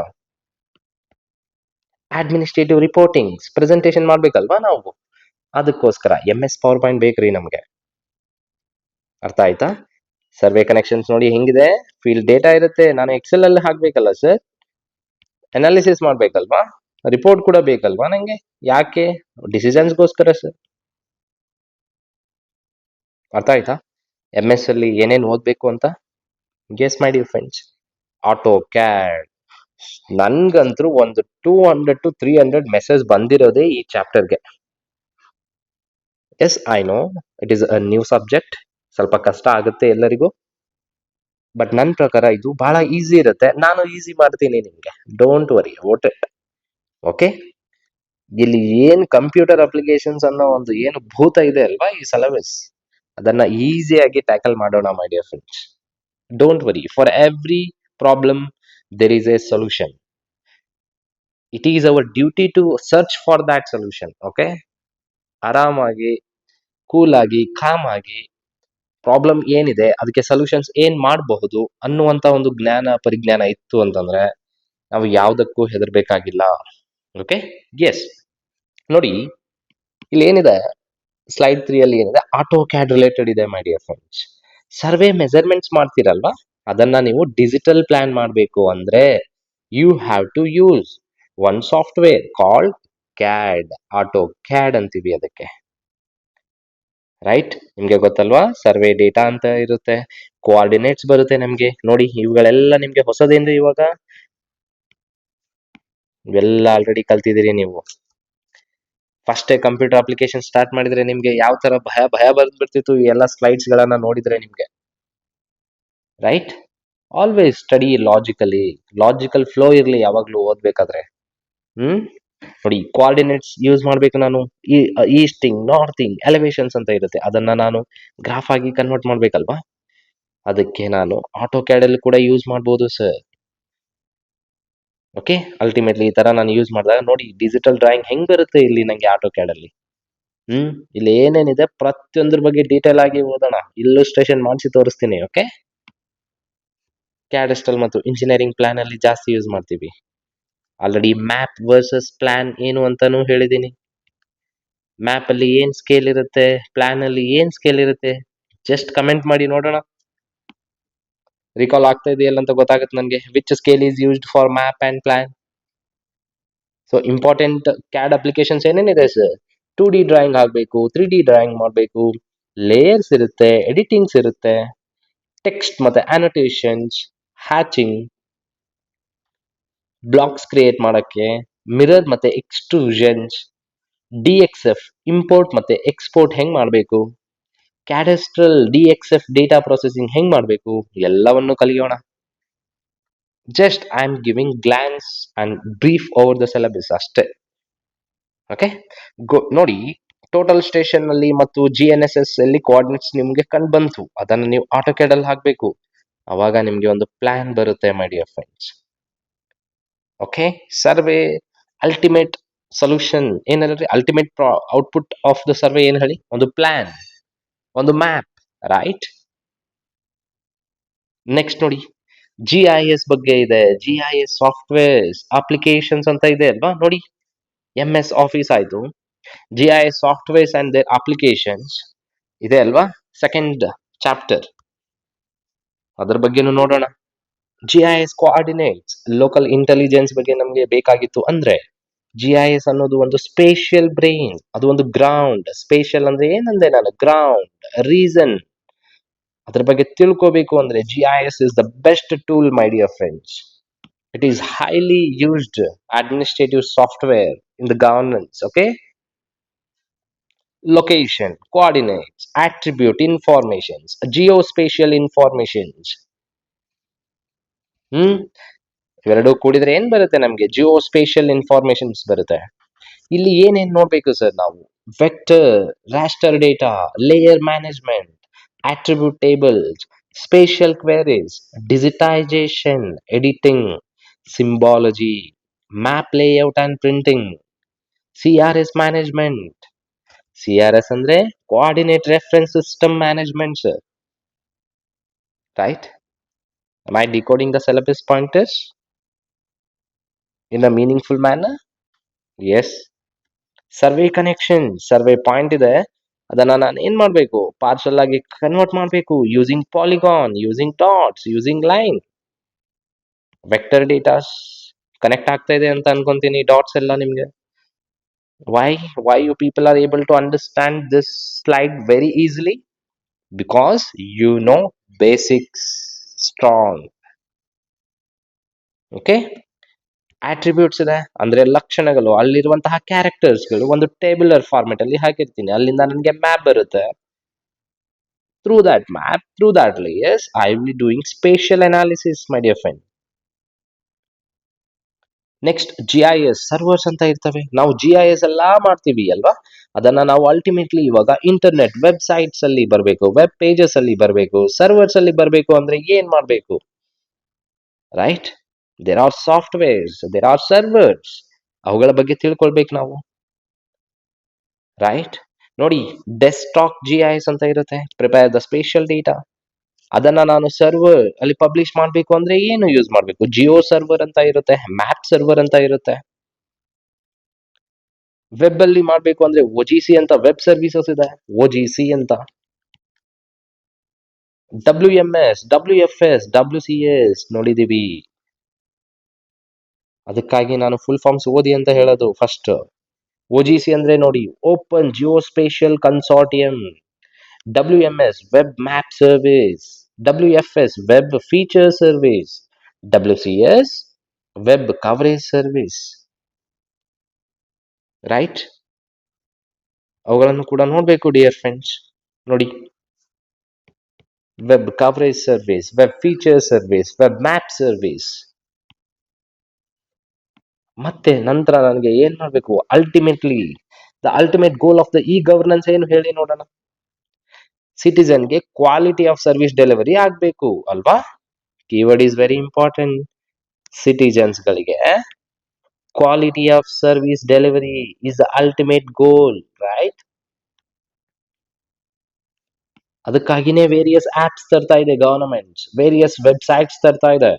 administrative ರಿಪೋರ್ಟಿಂಗ್ಸ್ presentation ಮಾಡ್ಬೇಕಲ್ವಾ ನಾವು, ಅದಕ್ಕೋಸ್ಕರ M S power point ಬೇಕ್ರಿ ನಮ್ಗೆ. ಅರ್ಥ ಆಯ್ತಾ? ಸರ್ವೆ ಕನೆಕ್ಷನ್ಸ್ ನೋಡಿ ಹೆಂಗಿದೆ, ಫೀಲ್ಡ್ ಡೇಟಾ ಇರುತ್ತೆ, ನಾನು ಎಕ್ಸೆಲ್ ಅಲ್ಲಿ ಹಾಕ್ಬೇಕಲ್ಲ ಸರ್, ಅನಾಲಿಸಿಸ್ ಮಾಡ್ಬೇಕಲ್ವಾ, ರಿಪೋರ್ಟ್ ಕೂಡ ಬೇಕಲ್ವಾ ನಂಗೆ. ಯಾಕೆ? ಡಿಸಿಷನ್ಸ್ಗೋಸ್ಕರ ಸರ್. ಅರ್ಥ ಆಯ್ತಾ? ಎಂ ಎಸ್ ಅಲ್ಲಿ ಏನೇನು ಓದ್ಬೇಕು ಅಂತ ಗೆಸ್ ಮಾಡಿ ಫ್ರೆಂಡ್ಸ್. ಆಟೋ ಕ್ಯಾಡ್, ನನ್ಗಂತೂ ಒಂದು 200 to 300 ಮೆಸೇಜ್ ಬಂದಿರೋದೇ ಈ ಚಾಪ್ಟರ್ಗೆ. Yes I know it is a new subject, ಸ್ವಲ್ಪ ಕಷ್ಟ ಆಗುತ್ತೆ ಎಲ್ಲರಿಗೂ, ಬಟ್ ನನ್ನ ಪ್ರಕಾರ ಇದು ಬಹಳ ಈಸಿ ಇರುತ್ತೆ. ನಾನು ಈಸಿ ಮಾಡ್ತೀನಿ ನಿಮ್ಗೆ, don't worry about it. Okay, ಇಲ್ಲಿ ಏನ್ ಕಂಪ್ಯೂಟರ್ ಅಪ್ಲಿಕೇಶನ್ಸ್ ಅನ್ನೋ ಒಂದು ಏನು ಭೂತ ಇದೆ ಅಲ್ವಾ ಈ ಸಿಲೆಬಸ್, ಅದನ್ನ ಈಸಿಯಾಗಿ ಟ್ಯಾಕಲ್ ಮಾಡೋಣ my dear friends. Don't worry, for every problem there is a solution. It is our duty to search for that solution. Okay, ಆರಾಮಾಗಿ, ಕೂಲ್ ಆಗಿ, ಕಾಮ್ ಆಗಿ ಪ್ರಾಬ್ಲಮ್ ಏನಿದೆ ಅದಕ್ಕೆ ಸೊಲ್ಯೂಷನ್ಸ್ ಏನ್ ಮಾಡಬಹುದು ಅನ್ನುವಂತ ಒಂದು ಜ್ಞಾನ ಪರಿಜ್ಞಾನ ಇತ್ತು ಅಂತಂದ್ರೆ ನಾವು ಯಾವ್ದಕ್ಕೂ ಹೆದರ್ಬೇಕಾಗಿಲ್ಲ. Okay, S. ನೋಡಿ, ಇಲ್ಲಿ ಏನಿದೆ ಸ್ಲೈಡ್ 3 ಅಲ್ಲಿ ಏನಿದೆ, ಆಟೋ ಕ್ಯಾಡ್ ರಿಲೇಟೆಡ್ ಇದೆ my dear friends. Survey measurements ಮಾಡ್ತೀರಲ್ವಾ, ಅದನ್ನ ನೀವು ಡಿಜಿಟಲ್ ಪ್ಲಾನ್ ಮಾಡಬೇಕು ಅಂದ್ರೆ you have to use one software called CAD. Auto CAD ಅಂತೀವಿ ಅದಕ್ಕೆ. ರೈಟ್, ನಿಮ್ಗೆ ಗೊತ್ತಲ್ವಾ, ಸರ್ವೆ ಡೇಟಾ ಅಂತ ಇರುತ್ತೆ, ಕೋಆರ್ಡಿನೇಟ್ಸ್ ಬರುತ್ತೆ ನಮ್ಗೆ. ನೋಡಿ, ಇವುಗಳೆಲ್ಲ ನಿಮ್ಗೆ ಹೊಸದೇನ್ರಿ ಇವಾಗ, ಇವೆಲ್ಲ ಆಲ್ರೆಡಿ ಕಲ್ತಿದ್ದೀರಿ ನೀವು. ಫಸ್ಟ್ ಕಂಪ್ಯೂಟರ್ ಅಪ್ಲಿಕೇಶನ್ ಸ್ಟಾರ್ಟ್ ಮಾಡಿದ್ರೆ ನಿಮ್ಗೆ ಯಾವ ತರ ಭಯ ಭಯ ಬರ್ತಿತ್ತು ಈ ಎಲ್ಲ ಸ್ಲೈಡ್ಸ್ ಗಳನ್ನ ನೋಡಿದ್ರೆ ನಿಮ್ಗೆ. Right, always study logically, logical flow ಇರ್ಲಿ ಯಾವಾಗ್ಲೂ ಓದ್ಬೇಕಾದ್ರೆ. ನೋಡಿ, ಕೋಆರ್ಡಿನೇಟ್ಸ್ ಯೂಸ್ ಮಾಡ್ಬೇಕು ನಾನು. ಈಸ್ಟಿಂಗ್, ನಾರ್ತಿಂಗ್, ಎಲಿವೇಶನ್ಸ್ ಅಂತ ಇರುತ್ತೆ, ಅದನ್ನ ನಾನು ಗ್ರಾಫ್ ಆಗಿ ಕನ್ವರ್ಟ್ ಮಾಡ್ಬೇಕಲ್ವಾ, ಅದಕ್ಕೆ ನಾನು ಆಟೋ ಕ್ಯಾಡ್ ಅಲ್ಲಿ ಕೂಡ ಯೂಸ್ ಮಾಡ್ಬೋದು ಸರ್. ಓಕೆ, ಅಲ್ಟಿಮೇಟ್ಲಿ ಈ ತರ ನಾನು ಯೂಸ್ ಮಾಡಿದಾಗ ನೋಡಿ ಡಿಜಿಟಲ್ ಡ್ರಾಯಿಂಗ್ ಹೆಂಗ್ ಬರುತ್ತೆ ಇಲ್ಲಿ ನಂಗೆ ಆಟೋ ಕ್ಯಾಡ್ ಅಲ್ಲಿ. ಇಲ್ಲಿ ಏನೇನಿದೆ ಪ್ರತಿಯೊಂದ್ರ ಬಗ್ಗೆ ಡೀಟೇಲ್ ಆಗಿ ಓದೋಣ, ಇಲ್ಲುಸ್ಟ್ರೇಷನ್ ಮಾಡಿಸಿ ತೋರಿಸ್ತೀನಿ. ಓಕೆ, ಕ್ಯಾಡೆಸ್ಟಲ್ ಮತ್ತು ಇಂಜಿನಿಯರಿಂಗ್ ಪ್ಲಾನ್ ಅಲ್ಲಿ ಜಾಸ್ತಿ ಯೂಸ್ ಮಾಡ್ತೀವಿ. ಆಲ್ರೆಡಿ ಮ್ಯಾಪ್ ವರ್ಸಸ್ ಪ್ಲಾನ್ ಏನು ಅಂತಾನು ಹೇಳಿದೀನಿ. ಮ್ಯಾಪ್ ಅಲ್ಲಿ ಏನ್ ಸ್ಕೇಲ್ ಇರುತ್ತೆ, ಪ್ಲಾನ್ ಅಲ್ಲಿ ಏನ್ ಸ್ಕೇಲ್ ಇರುತ್ತೆ, ಜಸ್ಟ್ ಕಮೆಂಟ್ ಮಾಡಿ ನೋಡೋಣ. ರಿಕಾಲ್ ಆಗ್ತಾ ಇದೆಯಲ್ಲ ಅಂತ ಗೊತ್ತಾಗುತ್ತೆ ನನಗೆ. Which scale is used for map and plan? So important CAD applications ಏನೇನಿದೆ ಸರ್? 2D ಡ್ರಾಯಿಂಗ್ ಆಗಬೇಕು, 3D ಡ್ರಾಯಿಂಗ್ ಮಾಡಬೇಕು, ಲೇಯರ್ಸ್ ಇರುತ್ತೆ, ಎಡಿಟಿಂಗ್ಸ್ ಇರುತ್ತೆ, ಟೆಕ್ಸ್ಟ್ ಮತ್ತೆ ಆನೋಟೇಷನ್ಸ್, ಹ್ಯಾಚಿಂಗ್, ಬ್ಲಾಕ್ಸ್ ಕ್ರಿಯೇಟ್ ಮಾಡಕ್ಕೆ, ಮಿರರ್ ಮತ್ತೆ ಎಕ್ಸ್ಟ್ರೂಷನ್ಸ್, DXF ಇಂಪೋರ್ಟ್ ಮತ್ತೆ ಎಕ್ಸ್ಪೋರ್ಟ್ ಹೆಂಗ್ ಮಾಡಬೇಕು, ಕ್ಯಾಡೆಸ್ಟ್ರಲ್ DXF ಡೇಟಾ ಪ್ರೊಸೆಸಿಂಗ್ ಹೆಂಗ್ ಮಾಡಬೇಕು, ಎಲ್ಲವನ್ನು ಕಲಿಯೋಣ. Just I am giving glance and brief over the syllabus ಅಷ್ಟೇ. ಓಕೆ, ನೋಡಿ, ಟೋಟಲ್ ಸ್ಟೇಷನ್ ಅಲ್ಲಿ ಮತ್ತು GNSS ಅಲ್ಲಿ ಕೋಆರ್ಡಿನೇಟ್ಸ್ ನಿಮ್ಗೆ ಕಂಡು ಬಂತು, ಅದನ್ನು ನೀವು ಆಟೋಕ್ಯಾಡ್ ಅಲ್ಲಿ ಹಾಕ್ಬೇಕು. ಅವಾಗ ನಿಮ್ಗೆ ಒಂದು ಪ್ಲಾನ್ ಬರುತ್ತೆ ಮೈ dear friends. Okay, survey ultimate solution ಏನ್ ಹೇಳ್ರಿ, ultimate output of the survey ಏನ್ ಹೇಳಿ, ಒಂದು ಪ್ಲಾನ್, ಒಂದು ಮ್ಯಾಪ್, ರೈಟ್. ನೆಕ್ಸ್ಟ್ ನೋಡಿ, GIS ಬಗ್ಗೆ ಇದೆ, GIS ಸಾಫ್ಟ್ವೇರ್ಸ್ ಅಪ್ಲಿಕೇಶನ್ಸ್ ಅಂತ ಇದೆ ಅಲ್ವಾ. ನೋಡಿ, MS ಆಫೀಸ್ ಆಯ್ತು, GIS softwares and their applications ಇದೆ ಅಲ್ವಾ, ಸೆಕೆಂಡ್ ಚಾಪ್ಟರ್, ಅದ್ರ ಬಗ್ಗೆನೂ ನೋಡೋಣ. GIS ಕೋಆರ್ಡಿನೇಟ್ಸ್, ಲೋಕಲ್ ಇಂಟೆಲಿಜೆನ್ಸ್ ಬಗ್ಗೆ ನಮ್ಗೆ ಬೇಕಾಗಿತ್ತು ಅಂದ್ರೆ, GIS ಅನ್ನೋದು ಒಂದು ಸ್ಪೇಷಿಯಲ್ ಬ್ರೈನ್, ಅದು ಒಂದು ಗ್ರೌಂಡ್. ಸ್ಪೇಷಿಯಲ್ ಅಂದ್ರೆ ಏನಂದೆ ನಾನು, ಗ್ರೌಂಡ್ ರೀಸನ್. ಅದ್ರ ಬಗ್ಗೆ ತಿಳ್ಕೋಬೇಕು ಅಂದ್ರೆ GIS is the best tool my dear friends. It is highly used administrative software in the governance. Okay, location, coordinates, attribute informations, geospatial informations. ಹ್ಮ್ ಇವೆರಡು ಕೂಡಿದ್ರೆ ಏನ್ ಬರುತ್ತೆ ನಮ್ಗೆ, ಜಿಯೋಸ್ಪೇಷಿಯಲ್ ಇನ್ಫಾರ್ಮೇಶನ್ಸ್ ಬರುತ್ತೆ. ಇಲ್ಲಿ ಏನೇನ್ ನೋಡ್ಬೇಕು ಸರ್ ನಾವು, vector, raster data, layer management, attribute tables, spatial queries, digitization, editing, symbology, map layout and printing, CRS management. CRS ಅಂದ್ರೆ coordinate reference system management, sir. Right? Am I decoding the syllabus pointers in a meaningful manner? Yes. Survey connection, survey point ಇದೆ, ಅದನ್ನ ನಾನು ಏನ್ ಮಾಡ್ಬೇಕು, parcel ಆಗಿ convert ಮಾಡ್ಬೇಕು, using polygon, using dots, using line. Vector datas connect ಆಗ್ತಾ ಇದೆ ಅಂತ ಅನ್ಕೊಂತೀನಿ, ಡಾಟ್ಸ್ ಎಲ್ಲ ನಿಮ್ಗೆ. why you people are able to understand this slide very easily? Because you know basics strong. Okay, attributes ಇದೆ ಅಂದ್ರೆ ಲಕ್ಷಣಗಳು, ಅಲ್ಲಿರುವಂತಹ ಕ್ಯಾರೆಕ್ಟರ್ಸ್ಗಳು ಒಂದು ಟೇಬುಲರ್ ಫಾರ್ಮೆಟ್ ಅಲ್ಲಿ ಹಾಕಿರ್ತೀನಿ, ಅಲ್ಲಿಂದ ನನಗೆ ಮ್ಯಾಪ್ ಬರುತ್ತೆ. Through that map, through that layers, I will be doing spatial analysis, my dear friend. Next GIS servers ಅಂತ ಇರ್ತವೆ, ನಾವು GIS ಎಲ್ಲಾ ಮಾಡ್ತೀವಿ ಅಲ್ವಾ, ಅದನ್ನ ನಾವು ಅಲ್ಟಿಮೇಟ್ಲಿ ಇವಾಗ ಇಂಟರ್ನೆಟ್ ವೆಬ್ಸೈಟ್ಸ್ ಅಲ್ಲಿ ಬರಬೇಕು, ವೆಬ್ ಪೇಜಸ್ ಅಲ್ಲಿ ಬರಬೇಕು, ಸರ್ವರ್ಸ್ ಅಲ್ಲಿ ಬರಬೇಕು ಅಂದ್ರೆ ಏನ್ ಮಾಡ್ಬೇಕು, right. There are softwares, there are servers, ಅವುಗಳ ಬಗ್ಗೆ ತಿಳ್ಕೊಳ್ಬೇಕು ನಾವು, ರೈಟ್. ನೋಡಿ, ಡೆಸ್ಕ್ಟಾಪ್ GIS ಅಂತ ಇರುತ್ತೆ, ಪ್ರಿಪೇರ್ ದ ಸ್ಪೇಷಿಯಲ್ ಡೇಟಾ. ಅದನ್ನ ನಾನು ಸರ್ವರ್ ಅಲ್ಲಿ ಪಬ್ಲಿಷ್ ಮಾಡ್ಬೇಕು ಅಂದ್ರೆ ಏನು ಯೂಸ್ ಮಾಡ್ಬೇಕು, ಜಿಯೋ ಸರ್ವರ್ ಅಂತ ಇರುತ್ತೆ, ಮ್ಯಾಪ್ ಸರ್ವರ್ ಅಂತ ಇರುತ್ತೆ. ವೆಬ್ ಅಲ್ಲಿ ಮಾಡ್ಬೇಕು ಅಂದ್ರೆ OGC ಅಂತ ವೆಬ್ ಸರ್ವಿಸಸ್ ಇದೆ, OGC ಅಂತ. WMS, WFS, WCS ನೋಡಿದೀವಿ, ಅದಕ್ಕಾಗಿ ನಾನು ಫುಲ್ ಫಾರ್ಮ್ಸ್ ಓದಿ ಅಂತ ಹೇಳೋದು ಫಸ್ಟ್. OGC ಅಂದ್ರೆ ನೋಡಿ, open geospatial consortium. WMS, web map service. WFS, web feature service. WCS, web coverage service, right. ಅವುಗಳನ್ನು ಕೂಡ ನೋಡ್ಬೇಕು ಡಿಯರ್ ಫ್ರೆಂಡ್ಸ್. ನೋಡಿ, web coverage service, web feature service, web map service. ಮತ್ತೆ ನಂತರ ನನಗೆ ಏನ್ ಮಾಡ್ಬೇಕು, ultimately the ultimate goal of the e governance ಏನು ಹೇಳಿ ನೋಡೋಣ. ಸಿಟಿಸನ್ಗೆ ಕ್ವಾಲಿಟಿ ಆಫ್ ಸರ್ವಿಸ್ ಡೆಲಿವರಿ ಆಗ್ಬೇಕು ಅಲ್ವಾ, keyword is very important. Citizens ಗಳಿಗೆ quality of service delivery is the ultimate goal, right. ಅದಕ್ಕಾಗಿನೇ ವೇರಿಯಸ್ ಆಪ್ಸ್ ತರ್ತಾ ಇದೆ ಗವರ್ನಮೆಂಟ್, ವೇರಿಯಸ್ ವೆಬ್ಸೈಟ್ಸ್ ತರ್ತಾ ಇದೆ.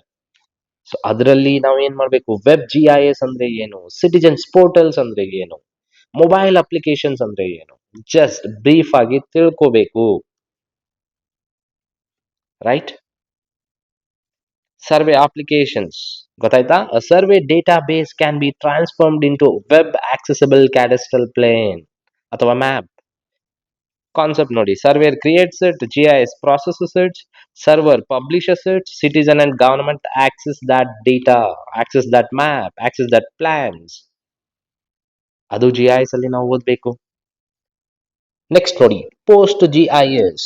ಸೊ ಅದರಲ್ಲಿ ನಾವು ಏನ್ ಮಾಡ್ಬೇಕು, ವೆಬ್ GIS ಅಂದ್ರೆ ಏನು, ಸಿಟಿಜನ್ಸ್ ಪೋರ್ಟಲ್ಸ್ ಅಂದ್ರೆ ಏನು, ಮೊಬೈಲ್ ಅಪ್ಲಿಕೇಶನ್ಸ್ ಅಂದ್ರೆ ಏನು, ಜಸ್ಟ್ ಬ್ರೀಫ್ ಆಗಿ ತಿಳ್ಕೋಬೇಕು, ರೈಟ್. ಸರ್ವೆ ಅಪ್ಲಿಕೇಶನ್ಸ್ ಗೊತ್ತಾಯ್ತಾ, survey database can be transformed into web accessible cadastral plan ಅಥವಾ ಮ್ಯಾಪ್. ಕಾನ್ಸೆಪ್ಟ್ ನೋಡಿ, surveyor creates it, GIS processes it, server publishes it, citizen and government access that data, access that map, access that plans. ಅದು GIS ಅಲ್ಲಿ ನಾವು ಓದ್ಬೇಕು. Next ನೋಡಿ, post GIS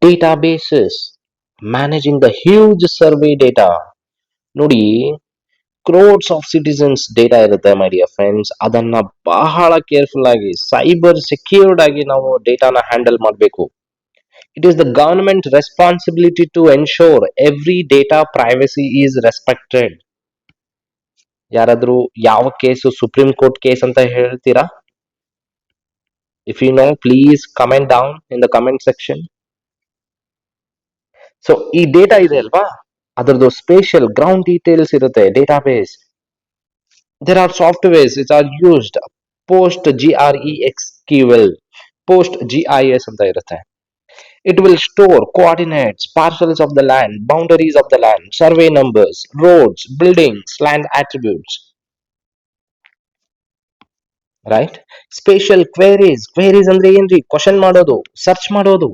databases, managing the huge survey data. ನೋಡಿ, crores of citizens data ಇರುತ್ತೆ my dear friends. ಅದನ್ನ ಬಹಳ careful ಆಗಿ ಸೈಬರ್ ಸೆಕ್ಯೂರ್ಡ್ ಆಗಿ ನಾವು ಡೇಟಾನ ಹ್ಯಾಂಡಲ್ ಮಾಡಬೇಕು. It is the government responsibility to ensure every data privacy is respected. ಯಾರಾದ್ರೂ ಯಾವ ಕೇಸು ಸುಪ್ರೀಂ ಕೋರ್ಟ್ ಕೇಸ್ ಅಂತ ಹೇಳ್ತೀರಾ? If you know please comment down in the comment section. So ಈ ಡೇಟಾ ಇದೆ ಅಲ್ವಾ, ಅದರದ್ದು ಸ್ಪೇಷಿಯಲ್ ಗ್ರೌಂಡ್ ಡೀಟೇಲ್ಸ್ ಇರುತ್ತೆ database. There are softwares which are used post GREXQL, post GIS ಅಂತ ಇರುತ್ತೆ. It will store coordinates, parcels of the land, boundaries of the land, survey numbers, roads, buildings, land attributes. Right? Spatial queries ಅಂದ್ರೆ ಏನ್ರಿ? Question ಮಾಡೋದು, search ಮಾಡೋದು.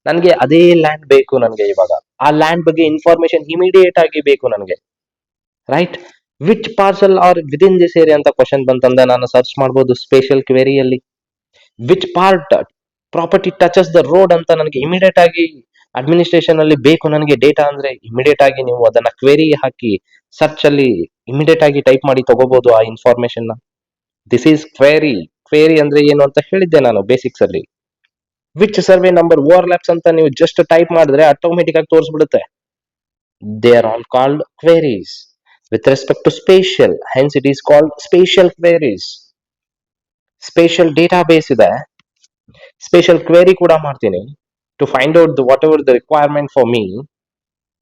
ನನಗೆ ಅದೇ land ಬೇಕು, ನನಗೆ ಇವಾಗ ಆ ಲ್ಯಾಂಡ್ ಬಗ್ಗೆ ಇನ್ಫಾರ್ಮೇಶನ್ ಇಮಿಡಿಯೇಟ್ ಆಗಿ ಬೇಕು ನನಗೆ. Right? Which parcel are within this area ಅಂತ ಕ್ವಶನ್ ಬಂತಂದ್ರೆ ನಾನು ಸರ್ಚ್ ಮಾಡ್ಬೋದು ಸ್ಪೇಷಿಯಲ್ ಕ್ವೆರಿಯಲ್ಲಿ. Which part property touches the road ಅಂತ ನನಗೆ ಇಮಿಡಿಯೇಟ್ ಆಗಿ ಅಡ್ಮಿನಿಸ್ಟ್ರೇಷನ್ ಅಲ್ಲಿ ಬೇಕು ನನಗೆ ಡೇಟಾ ಅಂದ್ರೆ ಇಮಿಡಿಯೇಟ್ ಆಗಿ ನೀವು ಅದನ್ನ ಕ್ವೆರಿ ಹಾಕಿ ಸರ್ಚ್ ಅಲ್ಲಿ ಇಮಿಡಿಯೇಟ್ ಆಗಿ ಟೈಪ್ ಮಾಡಿ ತಗೋಬಹುದು ಆ ಇನ್ಫಾರ್ಮೇಶನ್ ನ. This is query. ಕ್ವೆರಿ ಅಂದ್ರೆ ಏನು ಅಂತ ಹೇಳಿದ್ದೆ ನಾನು ಬೇಸಿಕ್ಸ್ ಅಲ್ಲಿ. ವಿಚ್ ಸರ್ವೆ ನಂಬರ್ ಓವರ್ಲ್ಯಾಪ್ಸ್ ಅಂತ ನೀವು ಜಸ್ಟ್ ಟೈಪ್ ಮಾಡಿದ್ರೆ ಆಟೋಮೆಟಿಕ್ ಆಗಿ ತೋರಿಸ್ಬಿಡುತ್ತೆ. They are all called queries with respect to spatial, hence it is called spatial queries. Spatial database ಇದೆ, spatial query ಕೂಡ ಮಾಡ್ತೀನಿ to find out the whatever the requirement for me,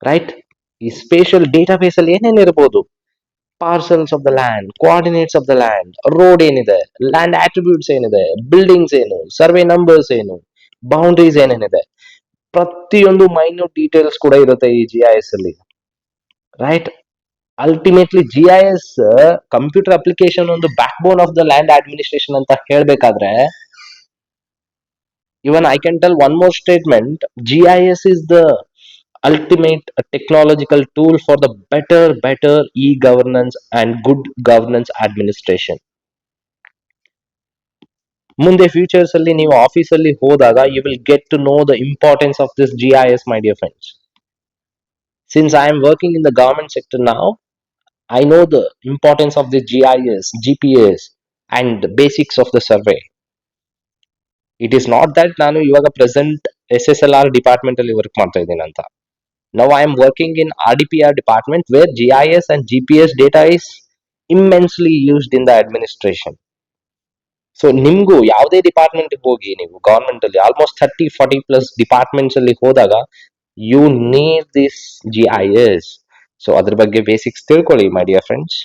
right? ಈ spatial database ಅಲ್ಲಿ ಏನೇನು ಇರಬಹುದು? Parcels of the land, coordinates of the land, road ಏನಿದೆ, land attributes ಏನಿದೆ, buildings ಏನು, ಸರ್ವೆ ನಂಬರ್ಸ್ ಏನು, ಬೌಂಡ್ರೀಸ್ ಏನೇನಿದೆ, ಪ್ರತಿಯೊಂದು ಮೈನ್ಯೂಟ್ ಡೀಟೇಲ್ಸ್ ಕೂಡ ಇರುತ್ತೆ ಈ GIS ಅಲ್ಲಿ. Right? Ultimately GIS computer application ಒಂದು backbone of the land administration ಅಂತ ಹೇಳ್ಬೇಕಾದ್ರೆ, even I can tell one more statement. GIS is the ultimate technological tool for the better e-governance and good governance administration. ಮುಂದೆ futures ಅಲ್ಲಿ ನೀವು office ಅಲ್ಲಿ ಹೋದಾಗ you will get to know the importance of this GIS, my dear friends. Since I am working in the government sector now, I know the importance of the GIS, GPS and basics of the survey. It is not that ನಾನು ಇವಾಗ present SSLR department ಅಲ್ಲಿ work ಮಾಡ್ತಾ ಇದ್ದೀನಿ ಅಂತ. Now I am working in RDPR department where GIS and GPS data is immensely used in the administration. So ನಿಮ್ಗೂ ಯಾವುದೇ department ಹೋಗಿ ನೀವು ಗವರ್ಮೆಂಟ್ ಅಲ್ಲಿ ಆಲ್ಮೋಸ್ಟ್ 30-40 ಪ್ಲಸ್ ಡಿಪಾರ್ಟ್ಮೆಂಟ್ಸ್ ಅಲ್ಲಿ ಹೋದಾಗ you need this GIS. So ಅದ್ರ ಬಗ್ಗೆ ಬೇಸಿಕ್ಸ್ ತಿಳ್ಕೊಳ್ಳಿ my dear friends.